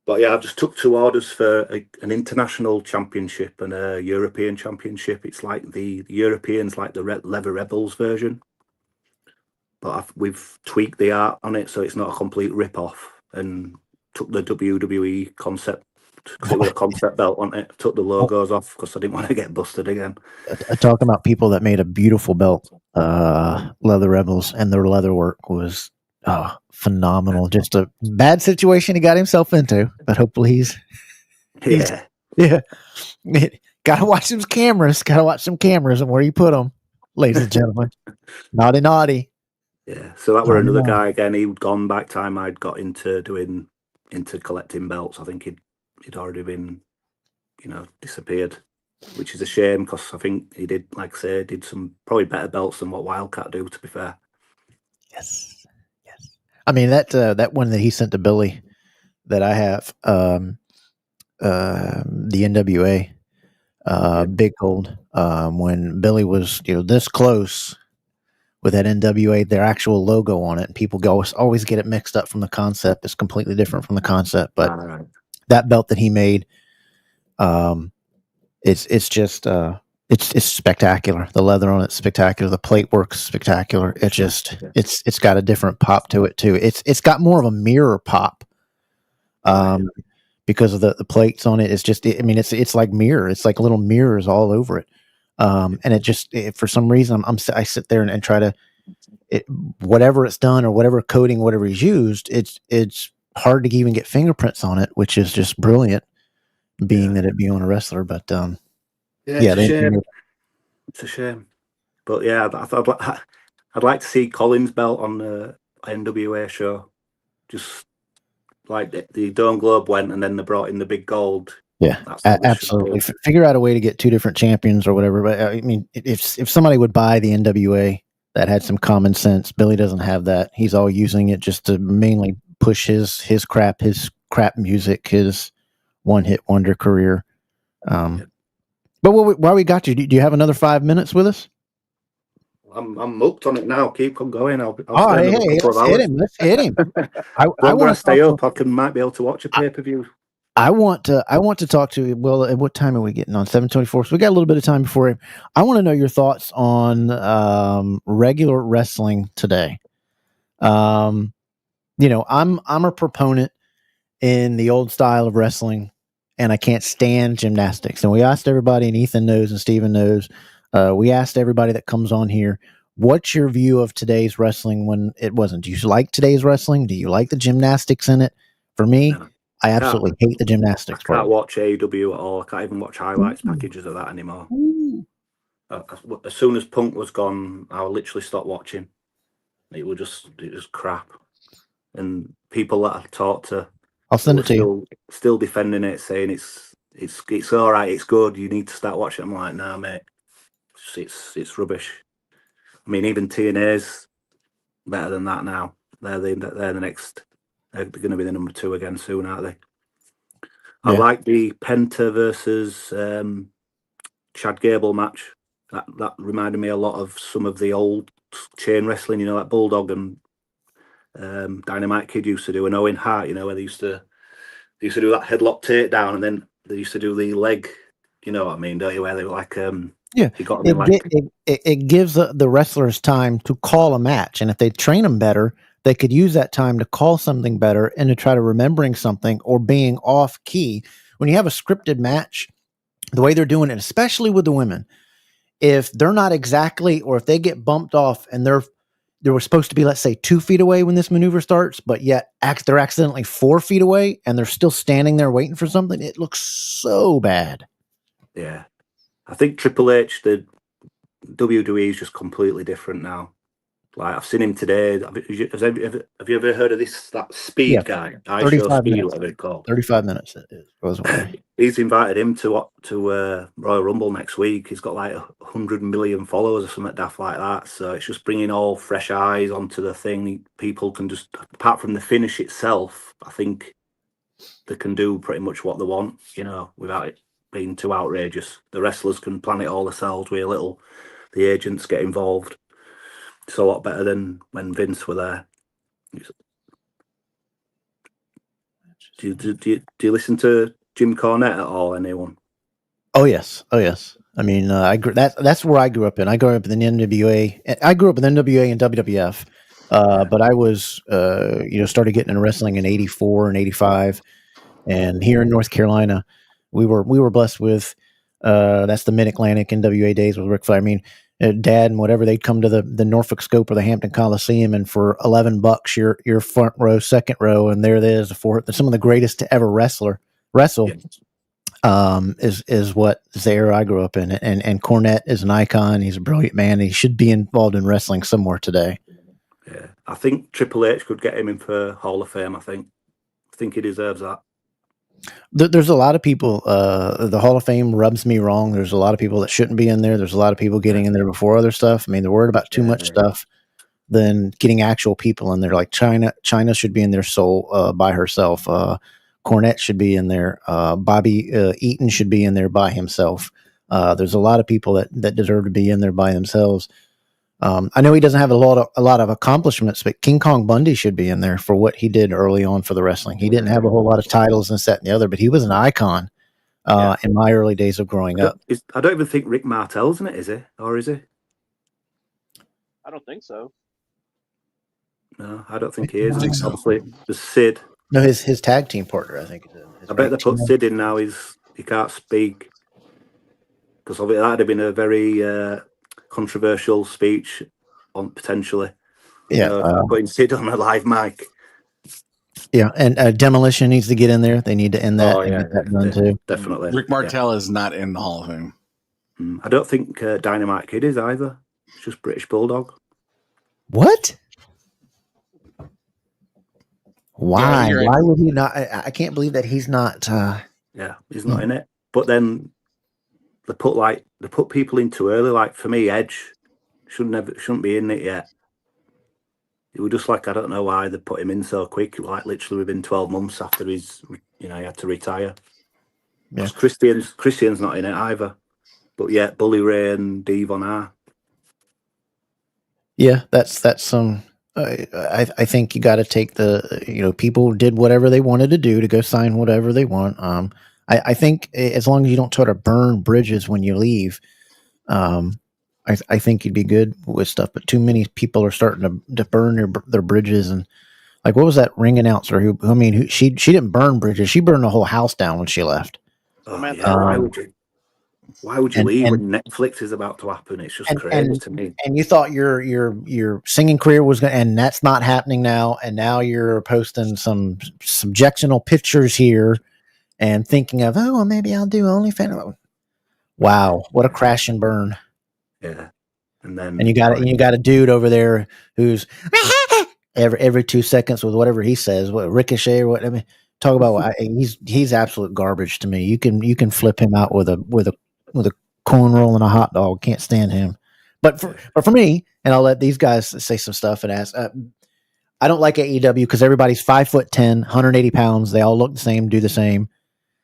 But yeah, I've just took 2 orders for an international championship and a European championship. It's like the Europeans, like the Leather Rebels version, but we've tweaked the art on it so it's not a complete rip-off. And took the WWE concept, because it was a concept belt on it. Took the logos off because I didn't want to get busted again. Talking about people that made a beautiful belt, Leather Rebels, and their leather work was phenomenal. Just a bad situation he got himself into, but hopefully he's Gotta watch some cameras. Gotta watch some cameras and where you put them, ladies and gentlemen. Naughty. Yeah, so that were another guy again. He'd gone back time I'd got into collecting belts. I think he'd already been, disappeared, which is a shame because I think he did, like I say, did some probably better belts than what Wildcat do. To be fair. Yes. I mean that one that he sent to Billy that I have, the NWA, Big Gold. When Billy was this close with that NWA, their actual logo on it, and people always get it mixed up from the concept. It's completely different from the concept, but that belt that he made, it's just it's spectacular. The leather on it's spectacular. The plate work's spectacular. It's got a different pop to it too. It's got more of a mirror pop, because of the plates on it. It's like mirror. It's like little mirrors all over it. And for some reason I sit there and try to whatever it's done or whatever coating, whatever he's used, it's hard to even get fingerprints on it, which is just brilliant, being that it be on a wrestler. But it's a shame. But yeah, I'd like to see Collins' belt on the NWA show. Just like the Dome Globe went, and then they brought in the big gold. Yeah, absolutely. Figure out a way to get 2 different champions or whatever. But I mean, if somebody would buy the NWA that had some common sense, Billy doesn't have that. He's all using it just to mainly push his crap music, his one-hit wonder career. But while we got you, do you have another 5 minutes with us? I'm hooked on it now. Keep on going. I'll let's hit him. I want to stay up. Might be able to watch a pay-per-view. I want to talk to you. Well, at what time are we getting on? 7:24. So we got a little bit of time before him. I want to know your thoughts on regular wrestling today. I'm a proponent in the old style of wrestling, and I can't stand gymnastics. And we asked everybody, and Ethan knows, and Steven knows. We asked everybody that comes on here, what's your view of today's wrestling when it wasn't? Do you like today's wrestling? Do you like the gymnastics in it? For me, I absolutely hate the gymnastics. I can't watch AEW at all. I can't even watch highlights packages of that anymore. As soon as Punk was gone, I literally stopped watching. It was crap. And people that I've talked to, I'll send it to you. Still defending it, saying it's all right, it's good. You need to start watching. I'm like, nah, mate, it's rubbish. I mean, even TNA's better than that now. They're the next. They're going to be the number 2 again soon, aren't they? I like the Penta versus Chad Gable match. That reminded me a lot of some of the old chain wrestling, like Bulldog and Dynamite Kid used to do, and Owen Hart, where they used to do that headlock takedown, and then they used to do the leg. You know what I mean, don't you? Where they were like, it gives the wrestlers time to call a match, and if they train them better, they could use that time to call something better and to try to remembering something or being off key. When you have a scripted match, the way they're doing it, especially with the women, if they're not exactly, or if they get bumped off and they were supposed to be, let's say, 2 feet away when this maneuver starts, but yet they're accidentally 4 feet away and they're still standing there waiting for something, it looks so bad. Yeah. I think Triple H, WWE is just completely different now. Like I've seen him today. Have you ever heard of that Speed guy? I Show 35 Speed, minutes. whatever it's called. 35 minutes it goes away. He's invited him to Royal Rumble next week. He's got like 100 million followers or something daft like that. So it's just bringing all fresh eyes onto the thing. People can just, apart from the finish itself, I think they can do pretty much what they want, without it being too outrageous. The wrestlers can plan it all themselves with the agents get involved. It's a lot better than when Vince were there. Do you listen to Jim Cornette at all? Anyone? Oh yes. I mean, that's where I grew up in. I grew up in the NWA. I grew up in NWA and WWF, but I was, started getting into wrestling in '84 and '85, and here in North Carolina, we were blessed with that's the Mid Atlantic NWA days with Ric Flair. I mean, Dad and whatever, they'd come to the Norfolk Scope or the Hampton Coliseum, and for $11, you're front row, second row, and there it is for some of the greatest to ever wrestle. Yes. Is what the era I grew up in, and Cornette is an icon. He's a brilliant man. He should be involved in wrestling somewhere today. Yeah, I think Triple H could get him in for Hall of Fame. I think he deserves that. There's a lot of people. The Hall of Fame rubs me wrong. There's a lot of people that shouldn't be in there. There's a lot of people getting in there before other stuff. I mean, they're worried about too much stuff than getting actual people in there. Like China should be in there by herself. Cornette should be in there. Bobby Eaton should be in there by himself. There's a lot of people that deserve to be in there by themselves. I know he doesn't have a lot of accomplishments, but King Kong Bundy should be in there for what he did early on for the wrestling. He didn't have a whole lot of titles and this, that, and the other, but he was an icon in my early days of growing up. I don't even think Rick Martel's in it, is he? Or is he? I don't think so. No, I don't think he is. I think so. Obviously, there's Sid. No, his tag team partner, I think. I bet they put Sid in now. He can't speak because obviously that'd have been a very controversial speech on potentially. Yeah, putting Sid on a live mic. Yeah, and Demolition needs to get in there. They need to end that and get that done too. Definitely. Rick Martel is not in the Hall of Fame. I don't think Dynamite Kid is either. It's just British Bulldog. What? Why? Yeah, Why would he not? I can't believe that he's not. Yeah, he's not in it. But then they put people in too early. Like for me, Edge shouldn't be in it yet. It was just like, I don't know why they put him in so quick. Like literally within 12 months after he had to retire. Yeah. Christian's not in it either. But yeah, Bully Ray and Devon are. Yeah, that's some. I think you got to take people did whatever they wanted to do to go sign whatever they want. I think as long as you don't try to burn bridges when you leave, I think you'd be good with stuff. But too many people are starting to burn their bridges. And like, what was that ring announcer she didn't burn bridges. She burned the whole house down when she left. Oh, yeah. Why would you leave when Netflix is about to happen? It's just crazy to me. And you thought your singing career was going to, and that's not happening now. And now you're posting some subjectional pictures here and thinking of, oh, well, maybe I'll do OnlyFans. Wow, what a crash and burn. Yeah. And you got a dude over there who's every 2 seconds with whatever he says, what Ricochet or what. I mean, talk about he's absolute garbage to me. You can flip him out with a corn roll and a hot dog. Can't stand him. But for me, and I'll let these guys say some stuff and ask. I don't like AEW because everybody's 5'10", 180 pounds. They all look the same, do the same.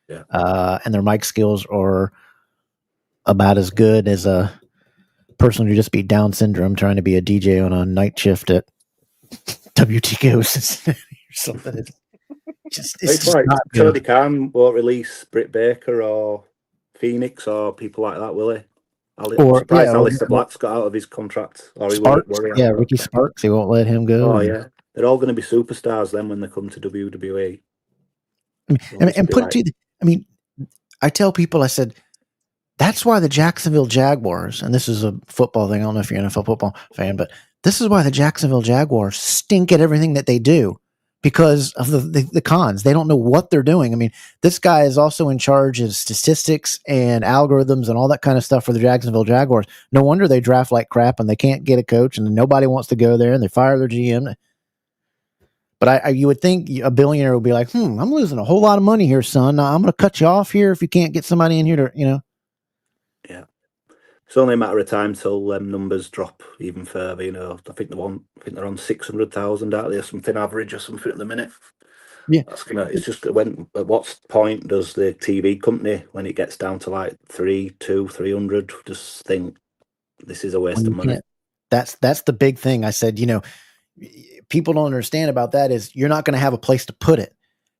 Yeah. And their mic skills are about as good as a person who just beat Down syndrome trying to be a DJ on a night shift at WTCO Cincinnati or something. It's like not Tony Khan won't release Britt Baker or Phoenix or people like that, will he? I'm surprised Alistair Black's got out of his contract. Or Ricky Sparks, he won't let him go. Oh, yeah. They're all going to be superstars then when they come to WWE. I tell people, I said, that's why the Jacksonville Jaguars, and this is a football thing, I don't know if you're an NFL football fan, but this is why the Jacksonville Jaguars stink at everything that they do. because of the cons. They don't know what they're doing. I mean, this guy is also in charge of statistics and algorithms and all that kind of stuff for the Jacksonville Jaguars. No wonder they draft like crap and they can't get a coach and nobody wants to go there and they fire their GM. But you would think a billionaire would be like, I'm losing a whole lot of money here, son. I'm going to cut you off here if you can't get somebody in here to, Yeah. It's only a matter of time till numbers drop even further. I think they're on 600,000 out there, something average or something at the minute. Yeah. It's just at what point does the TV company, when it gets down to like 300, just think this is a waste of money? That's the big thing. I said, people don't understand about that is you're not going to have a place to put it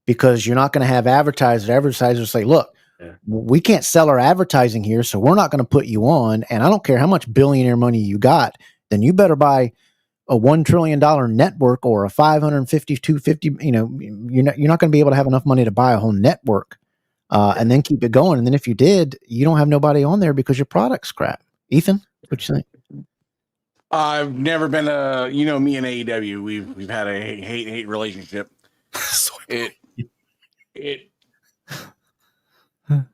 because you're not going to have advertisers say, look, we can't sell our advertising here, so we're not going to put you on. And I don't care how much billionaire money you got, then you better buy a $1 trillion network or a 550, 250, you're not going to be able to have enough money to buy a whole network and then keep it going. And then if you did, you don't have nobody on there because your product's crap. Ethan, what you think? I've never been me and AEW, we've had a hate relationship.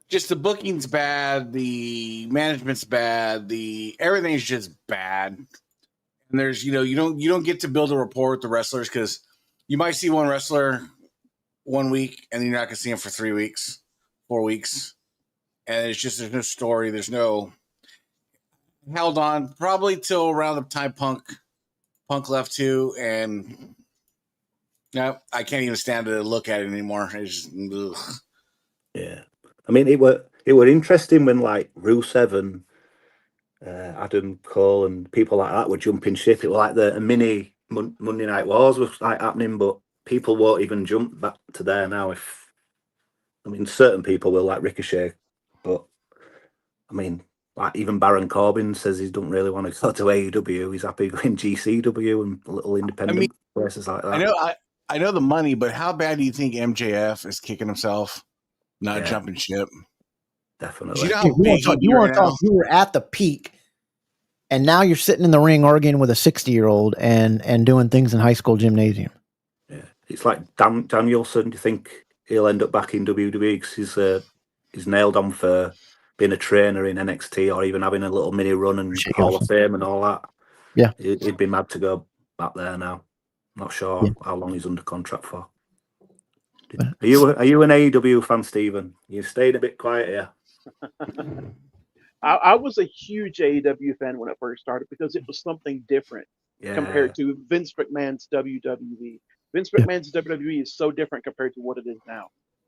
Just the booking's bad, the management's bad, everything's just bad. And there's you don't get to build a rapport with the wrestlers because you might see one wrestler 1 week and then you're not gonna see him for 3 weeks, 4 weeks, and there's no story, there's no held on probably till around the time Punk left too, and no, I can't even stand to look at it anymore. It's just, ugh. Yeah, I mean it were interesting when like Rusev and Adam Cole and people like that were jumping ship. It was like a mini Monday Night Wars was like happening, but people won't even jump back to there now. Certain people will, like Ricochet, but I mean, like even Baron Corbin says he don't really want to go to AEW. He's happy going GCW and little independent places like that. I know the money, but how bad do you think MJF is kicking himself, not jumping ship? Definitely. You were at the peak, and now you're sitting in the ring arguing with a 60-year-old and doing things in high school gymnasium. Yeah, it's like Danielson. Do you think he'll end up back in WWE because he's nailed on for being a trainer in NXT or even having a little mini run and Hall of Fame and all that? Yeah, he'd be mad to go back there now. Not sure how long he's under contract for. Are you an AEW fan, Stephen? You stayed a bit quiet here. I was a huge AEW fan when it first started because it was something different compared to Vince McMahon's WWE. Vince McMahon's WWE is so different compared to what it is now.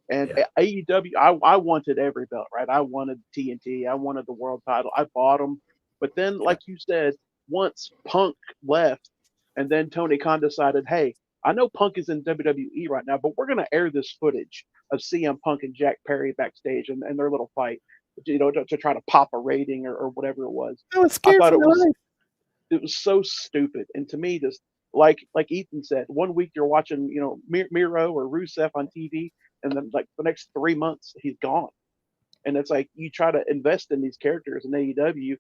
And AEW, I wanted every belt, right? I wanted TNT. I wanted the world title. I bought them. But then, like you said, once Punk left and then Tony Khan decided, hey, I know Punk is in WWE right now, but we're going to air this footage of CM Punk and Jack Perry backstage and their little fight, to try to pop a rating or whatever it was. I thought it was so stupid. And to me, just like Ethan said, 1 week you're watching, Miro or Rusev on TV, and then like the next 3 months he's gone. And it's like you try to invest in these characters in AEW,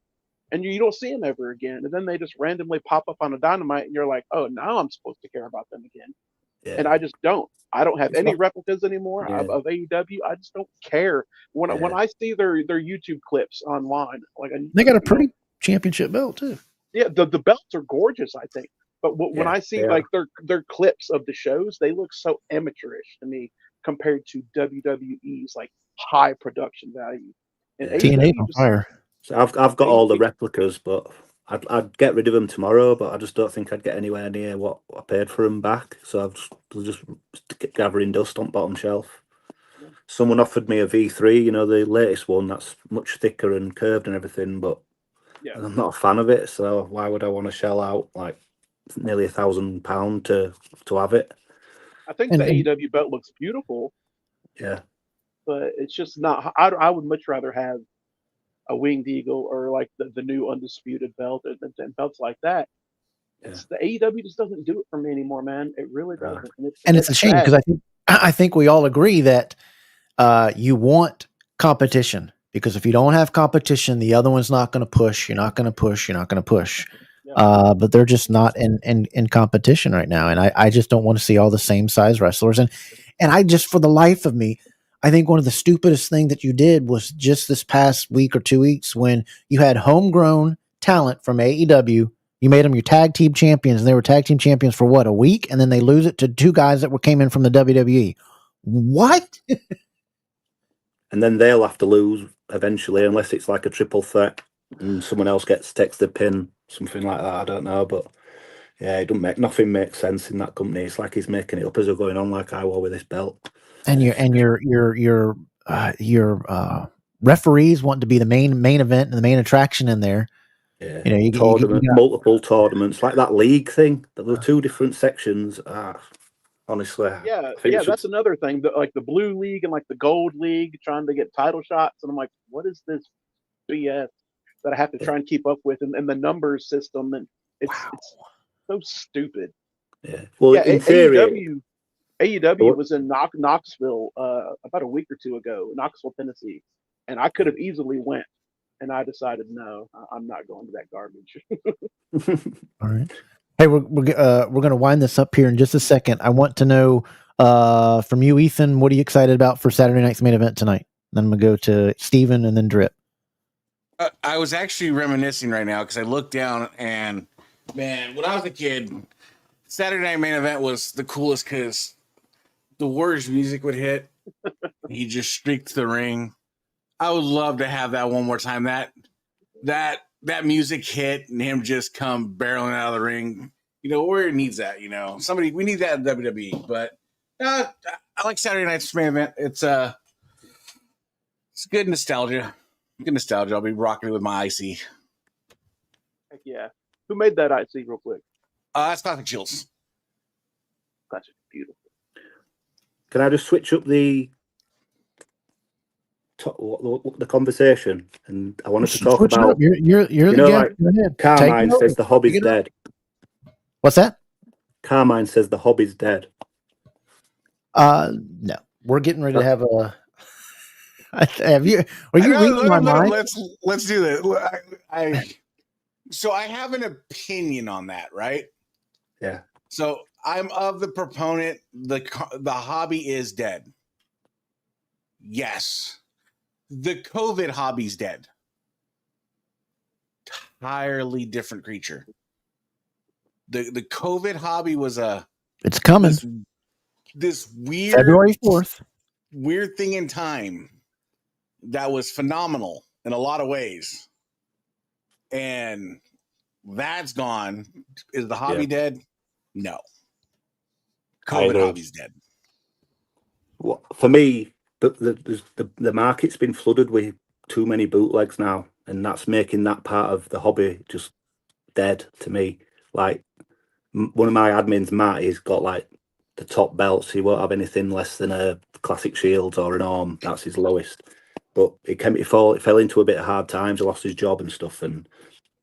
and you don't see them ever again. And then they just randomly pop up on a Dynamite, and you're like, oh, now I'm supposed to care about them again. Yeah. And I just don't. I don't have any replicas anymore of AEW. I just don't care. When I see their YouTube clips online, they got a pretty championship belt too. Yeah, the belts are gorgeous, I think. But when I see like their clips of the shows, they look so amateurish to me compared to WWE's like high production value. And TNA on fire. So I've got all the replicas, but I'd get rid of them tomorrow. But I just don't think I'd get anywhere near what I paid for them back. So I'll just gathering dust on bottom shelf. Someone offered me a V3, the latest one that's much thicker and curved and everything, but I'm not a fan of it. So why would I want to shell out like nearly £1,000 to have it? I think the AEW belt looks beautiful. Yeah, but it's just not. I would much rather have a Winged Eagle or like the new Undisputed belt and belts like that. The AEW just doesn't do it for me anymore, man. It really doesn't. And it's a shame because I think we all agree that you want competition, because if you don't have competition, the other one's not going to push. You're not going to push. You're not going to push. But they're just not in competition right now. And I just don't want to see all the same size wrestlers. And I just, for the life of me, I think one of the stupidest thing that you did was just this past week or 2 weeks when you had homegrown talent from AEW. You made them your tag team champions, and they were tag team champions for what, a week, and then they lose it to two guys that came in from the WWE. What? And then they'll have to lose eventually, unless it's like a triple threat and someone else takes the pin, something like that. I don't know, but yeah, nothing makes sense in that company. It's like he's making it up as they're going on, like I will with this belt. And your referees want to be the main event and the main attraction in there. Yeah, you multiple tournaments, like that league thing. There were two different sections. Honestly, yeah, that's another thing. Like the blue league and like the gold league, trying to get title shots, and I'm like, what is this BS that I have to try and keep up with, and the numbers system, and it's so stupid. Yeah, well, in theory, AEW was in Knoxville about a week or two ago, Knoxville, Tennessee, and I could have easily went, and I decided no, I'm not going to that garbage. All right. Hey, we're going to wind this up here in just a second. I want to know from you, Ethan, what are you excited about for Saturday night's main event tonight? Then I'm going to go to Steven and then Drip. I was actually reminiscing right now because I looked down and, man, when I was a kid, Saturday night main event was the coolest because the Warriors music would hit. He just streaked the ring. I would love to have that one more time. That music hit and him just come barreling out of the ring. Warrior needs that. We need that in WWE. But I like Saturday night's main event. It's good nostalgia. Good nostalgia. I'll be rocking it with my IC. Heck yeah. Who made that IC real quick? That's Classic Shields. That's beautiful. Can I just switch up the conversation? And I wanted to talk about. You're the guest. Like, go ahead. Carmine says the hobby's dead. What's that? Carmine says the hobby's dead. No, we're getting ready to have a. Are you reading my mind? Let's do this. So I have an opinion on that, right? Yeah. So I'm of the proponent. The hobby is dead. Yes. The COVID hobby's dead. Entirely different creature. The COVID hobby was it's coming. This weird February 4th. Weird thing in time that was phenomenal in a lot of ways. And that's gone. Is the hobby dead? No. COVID hobby's dead. Well, for me, the market's been flooded with too many bootlegs now, and that's making that part of the hobby just dead to me. Like one of my admins, Matt, he's got like the top belts. He won't have anything less than a Classic Shields or an Arm. That's his lowest. But it fell into a bit of hard times. He lost his job and stuff, and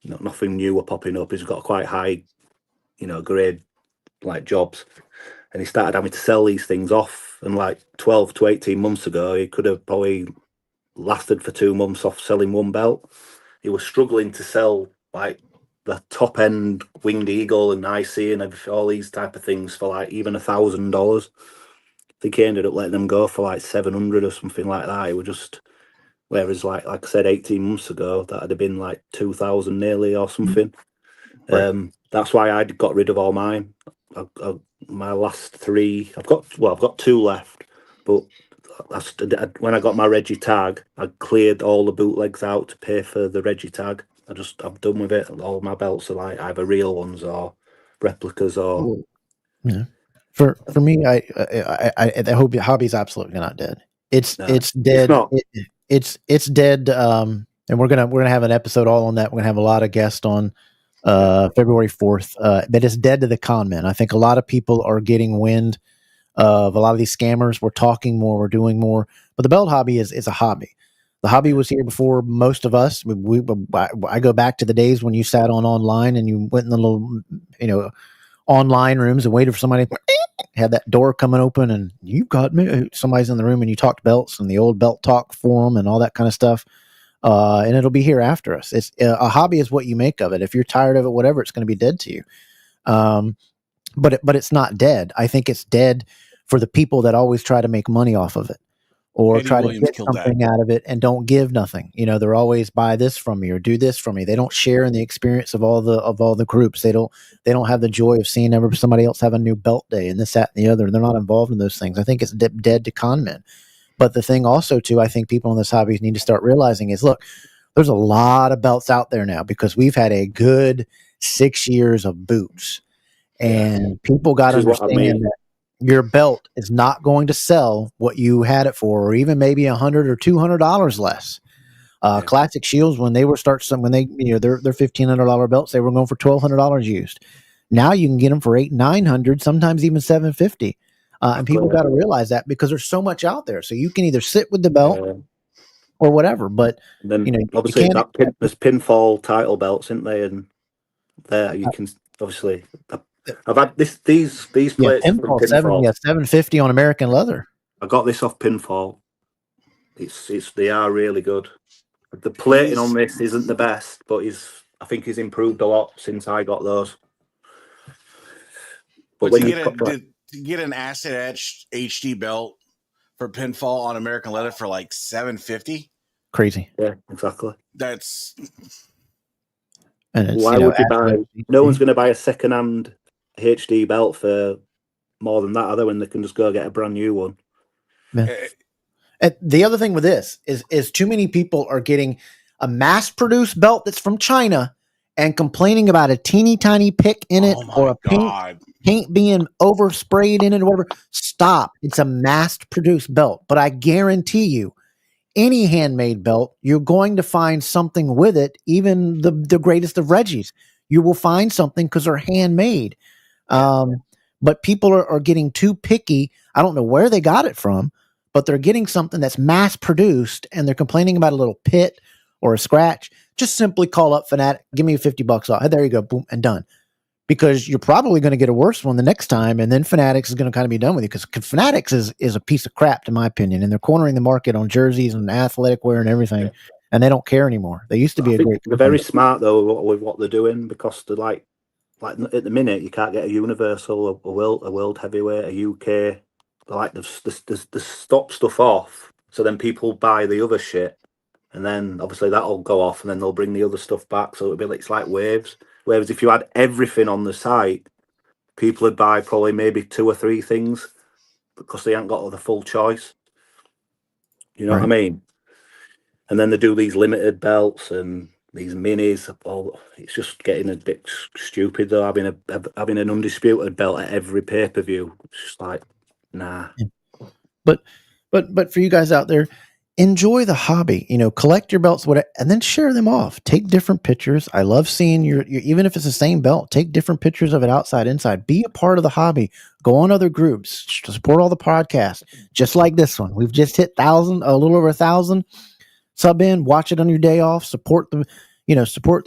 nothing new were popping up. He's got quite high, grade like jobs, and he started having to sell these things off. And like 12 to 18 months ago, he could have probably lasted for 2 months off selling one belt. He was struggling to sell like the top end Winged Eagle and IC and all these type of things for like even $1,000. I think he ended up letting them go for like 700 or something like that. It was just, whereas like I said, 18 months ago, that'd have been like 2,000 nearly or something. Right. That's why I got rid of all mine. My last 3, I've got 2 left, but when I got my Reggie tag, I cleared all the bootlegs out to pay for the Reggie tag. I'm done with it. All my belts are like either real ones or replicas or. Yeah. For me, the hobby's absolutely not dead. It's dead. It's dead. And we're gonna have an episode all on that. We're gonna have a lot of guests on February 4th. But it's dead to the con men. I think a lot of people are getting wind of a lot of these scammers. We're talking more, we're doing more. But the belt hobby is a hobby. The hobby was here before most of us. I go back to the days when you sat online and you went in the little, online rooms and waited for somebody. Had that door coming open and you got me. Somebody's in the room and you talked belts and the old belt talk forum and all that kind of stuff. and it'll be here after us. It's a hobby is what you make of it. If you're tired of it, whatever, it's going to be dead to you. But it's not dead. I think it's dead for the people that always try to make money off of it, or Eddie try Williams to get killed something that. out of it and don't give nothing. They're always buy this from me or do this for me. They don't share in the experience of all the groups. They don't have the joy of seeing somebody else have a new belt day and this, that, and the other. They're not involved in those things. I think it's dead to con men. But the thing also too, I think people in this hobby need to start realizing is, look, there's a lot of belts out there now because we've had a good 6 years of boots, and people got to Which is what I understand mean. that your belt is not going to sell what you had it for, or even maybe $100 or $200 less. Classic Shields, when they were their $1,500 belts, they were going for $1,200 used. Now you can get them for $800-900, sometimes even $750. And people got to realize that because there's so much out there. So you can either sit with the belt or whatever. But then you obviously can't. there's pinfall title belts, isn't they? And there you can obviously. I've had these plates from Pinfall. $750 on American leather. I got this off Pinfall. They are really good. The plating on this isn't the best, but I think he's improved a lot since I got those. But to get an acid etched HD belt for Pinfall on American leather for like $750, crazy. Yeah, exactly. That's why would you buy? No one's going to buy a second-hand HD belt for more than that, other when they can just go get a brand new one. Yeah. The other thing with this is too many people are getting a mass-produced belt that's from China and complaining about a teeny tiny pick in it or a paint being oversprayed in it or whatever. Stop. It's a mass-produced belt. But I guarantee you, any handmade belt, you're going to find something with it, even the greatest of Reggies. You will find something because they're handmade. But people are getting too picky. I don't know where they got it from, but they're getting something that's mass-produced, and they're complaining about a little pit or a scratch. Just simply call up Fanatic, give me $50 off. Hey, there you go, boom, and done. Because you're probably going to get a worse one the next time, and then Fanatics is going to kind of be done with you, because Fanatics is a piece of crap, in my opinion, and they're cornering the market on jerseys and athletic wear and everything, and they don't care anymore. They used to be They're very smart, though, with what they're doing, because they're like at the minute, you can't get a Universal, a world heavyweight, a UK. Like they stop stuff off, so then people buy the other shit, and then obviously that'll go off, and then they'll bring the other stuff back. So it's like waves. Whereas if you had everything on the site, people would buy probably maybe 2 or 3 things because they haven't got the full choice. You know what I mean? And then they do these limited belts and these minis. It's just getting a bit stupid, though. Having an undisputed belt at every pay-per-view, it's just like, nah. But for you guys out there, enjoy the hobby. Collect your belts, whatever, and then share them off. Take different pictures. I love seeing your even if it's the same belt. Take different pictures of it outside, inside. Be a part of the hobby. Go on other groups. Support all the podcasts, just like this one. We've just hit a little over 1,000. Sub in, watch it on your day off. Support the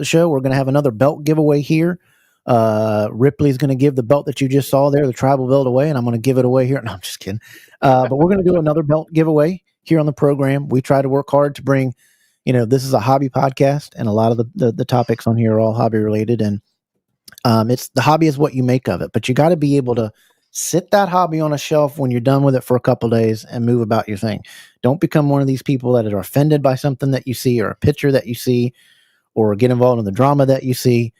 show. We're going to have another belt giveaway here. Ripley's going to give the belt that you just saw there, the tribal belt, away, and I'm going to give it away here. No, I'm just kidding. But we're going to do another belt giveaway here on the program. We try to work hard to bring, this is a hobby podcast, and a lot of the topics on here are all hobby related, and it's the hobby is what you make of it. But you got to be able to sit that hobby on a shelf when you're done with it for a couple of days and move about your thing. Don't become one of these people that are offended by something that you see or a picture that you see, or get involved in the drama that you see.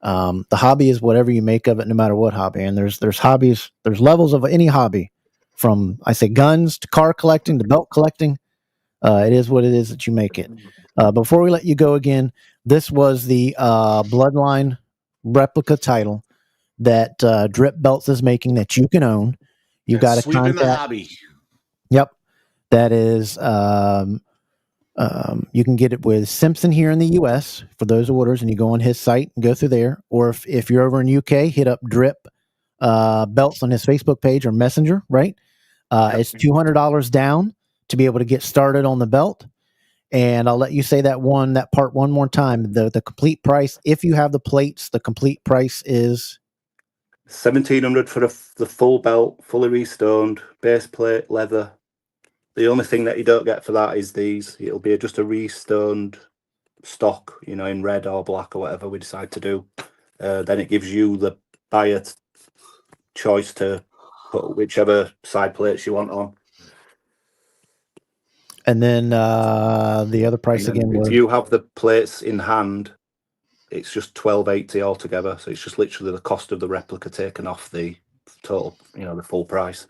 The hobby is whatever you make of it, no matter what hobby. And there's hobbies, there's levels of any hobby, from I say guns to car collecting to belt collecting. It is what it is that you make it. Before we let you go again, this was the Bloodline Replica title that Drip Belts is making that you can own. You got to contact the hobby. Yep, that is. You can get it with Simpson here in the U.S. for those orders, and you go on his site and go through there. Or if you're over in UK, hit up Drip Belts on his Facebook page or Messenger. Right, it's $200 down to be able to get started on the belt. And I'll let you say that part one more time. The complete price, if you have the plates, the complete price is $1,700 for the full belt, fully restoned, base plate, leather, The only thing that you don't get for that is these. It'll be just a restoned stock, you know, in red or black or whatever we decide to do. Then it gives you the buyer choice to put whichever side plates you want on. And then the other price And then again was if you have the plates in hand, it's just $12.80 altogether. So it's just literally the cost of the replica taken off the total, you know, the full price.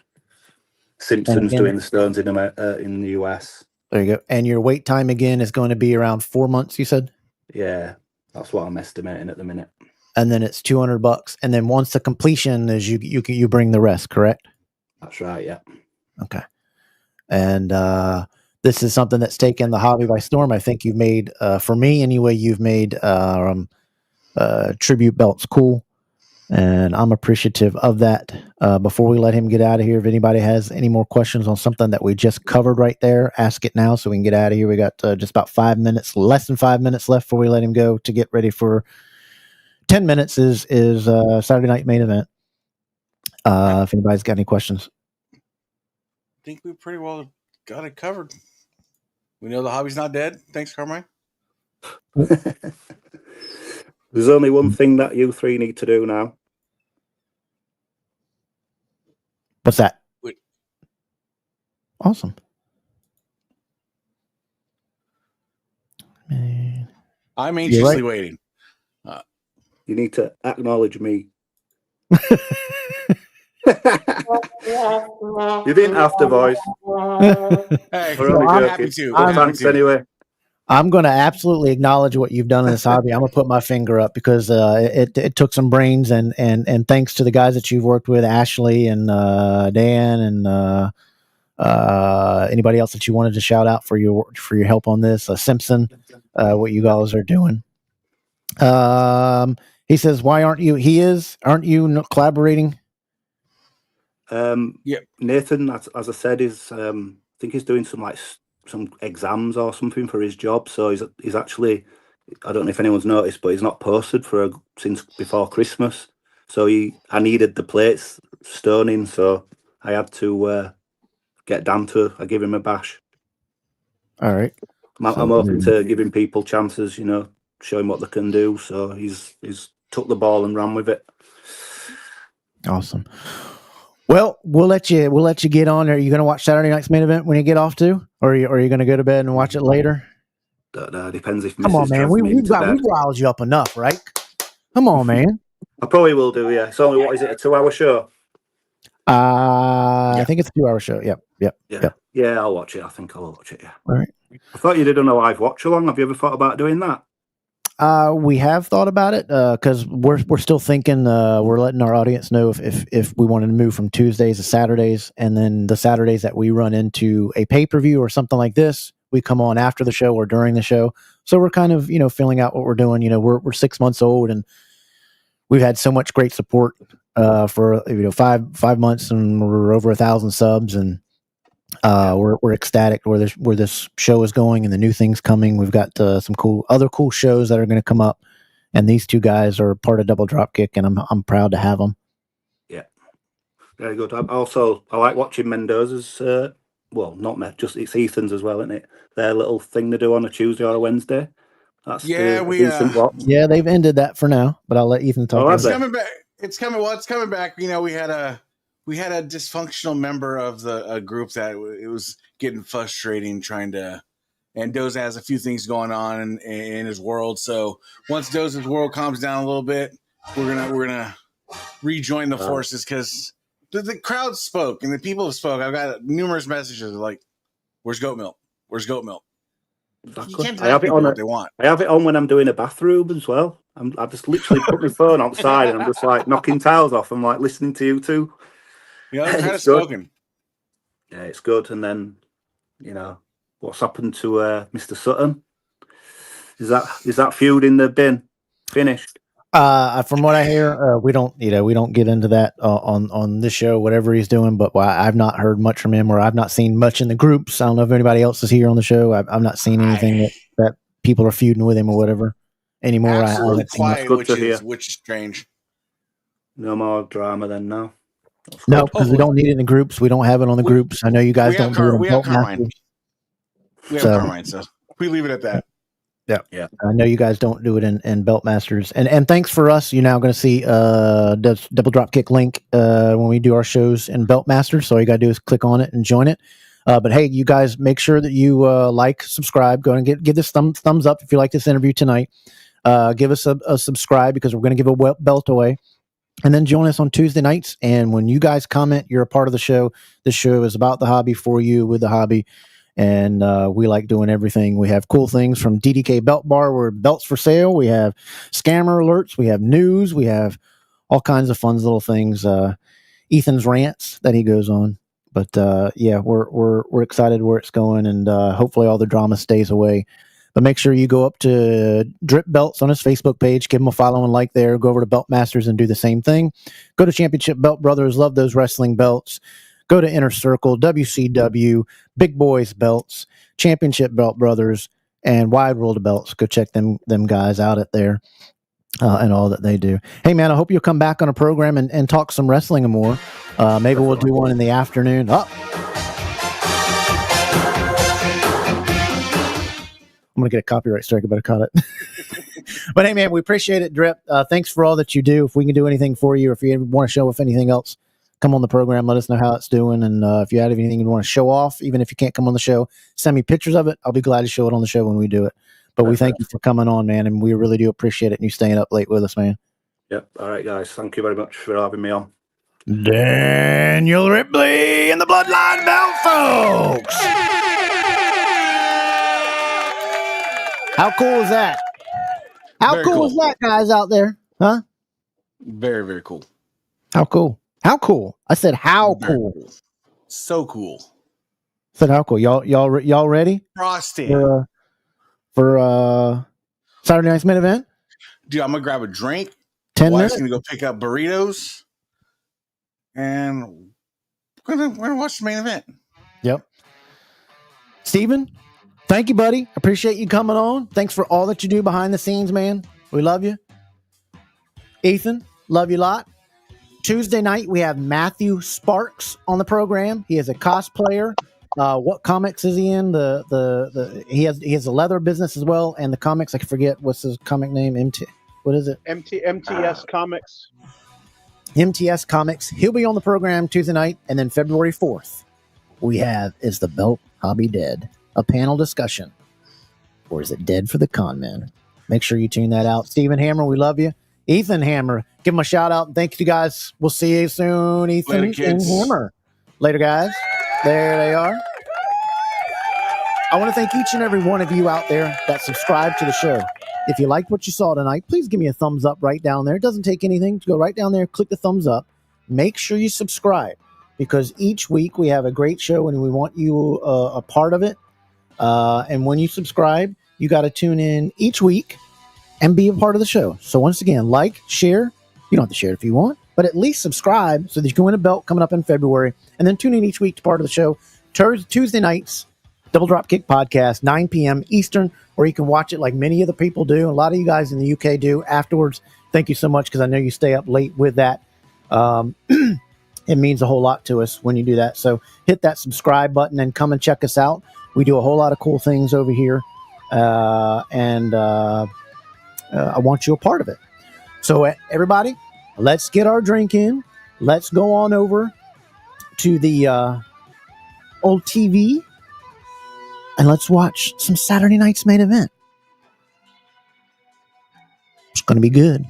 Simpson's again, doing the stones in the US. there you go. And your wait time again is going to be around 4 months, you said? Yeah, that's what I'm estimating at the minute. And then it's $200. And then once the completion is, you bring the rest, correct? That's right. Yeah. Okay. And this is something that's taken the hobby by storm. I think you've made, for me anyway, you've made tribute belts cool. And I'm appreciative of that. Before we let him get out of here, if anybody has any more questions on something that we just covered right there, ask it now so we can get out of here. We got just about 5 minutes, less than 5 minutes left before we let him go to get ready for 10 minutes is Saturday night main event. If anybody's got any questions. I think we pretty well got it covered. We know the hobby's not dead. Thanks, Carmine. There's only one thing that you three need to do now. What's that? Wait. Awesome. I'm anxiously waiting. You need to acknowledge me. You didn't have to, voice. Hey, We're only I'm joking. happy to. But thanks anyway. I'm going to absolutely acknowledge what you've done in this hobby. I'm going to put my finger up because it took some brains and thanks to the guys that you've worked with, Ashley and Dan and anybody else that you wanted to shout out for your help on this, Simpson, what you guys are doing. He says, "Why aren't you?" Aren't you collaborating? Yeah. Nathan, as I said, is I think he's doing some exams or something for his job. So he's actually, I don't know if anyone's noticed, but he's not posted since before Christmas. So I needed the plates stoning, so I had to get Dan to. I give him a bash. All right. I'm open to giving people chances, you know, showing what they can do. So he's took the ball and ran with it. Awesome. Well, we'll let you get on. Are you going to watch Saturday night's main event when you get off to, or are you going to go to bed and watch it later? Depends if. Come on, man. We've riled you up enough, right? Come on, man. I probably will do. Yeah, it's only what is it? A 2-hour show? I think it's a 2-hour show. Yep. Yeah, I'll watch it. I think I'll watch it. Yeah. All right. I thought you did a live watch along. Have you ever thought about doing that? We have thought about it because we're still thinking. We're letting our audience know if we wanted to move from Tuesdays to Saturdays, and then the Saturdays that we run into a pay-per-view or something like this, we come on after the show or during the show. So we're kind of filling out what we're doing. We're 6 months old, and we've had so much great support for 5 months, and we're over 1,000 subs, and we're ecstatic where this show is going and the new things coming. We've got some other cool shows that are going to come up, and these two guys are part of Double Dropkick, and I'm proud to have them. Yeah, very good. I like watching Mendoza's. It's Ethan's as well, isn't it? Their little thing they do on a Tuesday or a Wednesday. That's decent watch. Yeah, they've ended that for now, but I'll let Ethan talk. It's coming back. It's coming back. We had a dysfunctional member of the group that it was getting frustrating and Doza has a few things going on in his world. So once Doza's world calms down a little bit, we're gonna rejoin the forces because the crowd spoke and the people have spoke. I've got numerous messages like, "Where's goat milk? Where's goat milk?" You can't tell people what they want. I have it on when I'm doing a bathroom as well. I just literally put my phone outside and I'm just like knocking tiles off. I'm like listening to you two. Yeah, it's kind of spoken. Yeah, it's good. And then, what's happened to Mr. Sutton? Is that feud in the bin finished? From what I hear, we don't get into that on this show, whatever he's doing. But I've not heard much from him, or I've not seen much in the groups. I don't know if anybody else is here on the show. I've not seen anything that people are feuding with him or whatever anymore. Absolutely quiet, which is strange. No more drama then now. No, because we don't need it in the groups. We don't have it on the groups. I know you guys don't do it. We have Carmine. We have Carmine, so we leave it at that. Yeah. I know you guys don't do it in Belt Masters. And thanks for us. You're now going to see double drop kick link when we do our shows in Belt Masters. So all you got to do is click on it and join it. But hey, you guys make sure that you like, subscribe, go and give this thumbs up if you like this interview tonight. Give us a subscribe because we're going to give a belt away. And then join us on Tuesday nights. And when you guys comment, you're a part of the show. The show is about the hobby, for you, with the hobby. And we like doing everything. We have cool things from DDK Belt Bar, where belts for sale. We have scammer alerts. We have news. We have all kinds of fun little things. Ethan's rants that he goes on. But yeah, we're excited where it's going, and hopefully all the drama stays away. But make sure you go up to Drip Belts on his Facebook page, give him a follow and like there. Go over to Belt Masters and do the same thing. Go to Championship Belt Brothers, love those wrestling belts. Go to Inner Circle, WCW, Big Boys Belts, Championship Belt Brothers, and Wide World of Belts. Go check them guys out at there and all that they do. Hey, man, I hope you'll come back on a program and talk some wrestling and more. Maybe we'll do one in the afternoon. I'm going to get a copyright strike. I better cut it. But hey, man, we appreciate it, Drip. Thanks for all that you do. If we can do anything for you, or if you want to show off anything else, come on the program. Let us know how it's doing. And if you have anything you want to show off, even if you can't come on the show, send me pictures of it. I'll be glad to show it on the show when we do it. But we thank you for coming on, man. And we really do appreciate it. And you staying up late with us, man. Yep. All right, guys. Thank you very much for having me on. Daniel Ripley and the Bloodline Belt, folks. How cool is that? How cool is that, guys out there? Huh? Very, very cool. How cool? How cool? I said how cool. So cool. I said how cool. Y'all ready? Frosty. For Saturday night's main event? Dude, I'm gonna grab a drink. 10 minutes. I'm gonna go pick up burritos. And we're gonna watch the main event. Yep. Steven, thank you, buddy. Appreciate you coming on. Thanks for all that you do behind the scenes, man. We love you. Ethan, love you a lot. Tuesday night, we have Matthew Sparks on the program. He is a cosplayer. What comics is he in? He has a leather business as well, and the comics, I forget what's his comic name. What is it? MTS Comics. MTS Comics. He'll be on the program Tuesday night, and then February 4th, we have Is the Belt Hobby Dead? A panel discussion. Or is it dead for the con men? Make sure you tune that out. Stephen Hammer, we love you. Ethan Hammer, give him a shout out. And thank you guys. We'll see you soon, Ethan and Hammer. Later, guys. There they are. I want to thank each and every one of you out there that subscribe to the show. If you liked what you saw tonight, please give me a thumbs up right down there. It doesn't take anything to go right down there, click the thumbs up. Make sure you subscribe, because each week we have a great show and we want you a part of it. And when you subscribe, you got to tune in each week and be a part of the show. So once again, like, share. You don't have to share it if you want, but at least subscribe so that you can win a belt coming up in February. And then tune in each week to part of the show. Tuesday nights, Double Drop Kick Podcast, 9 p.m. Eastern, or you can watch it like many other people do. A lot of you guys in the UK do afterwards. Thank you so much, because I know you stay up late with that. It means a whole lot to us when you do that. So hit that subscribe button and come and check us out. We do a whole lot of cool things over here. And I want you a part of it. So everybody, let's get our drink in. Let's go on over to the old TV. And let's watch some Saturday night's main event. It's going to be good.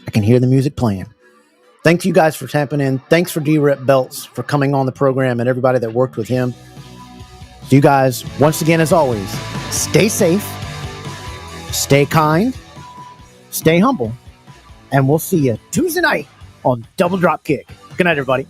I can hear the music playing. Thank you guys for tapping in. Thanks for D-Rep Belts for coming on the program, and everybody that worked with him. So you guys, once again, as always, stay safe, stay kind, stay humble, and we'll see you Tuesday night on Double Drop Kick. Good night, everybody.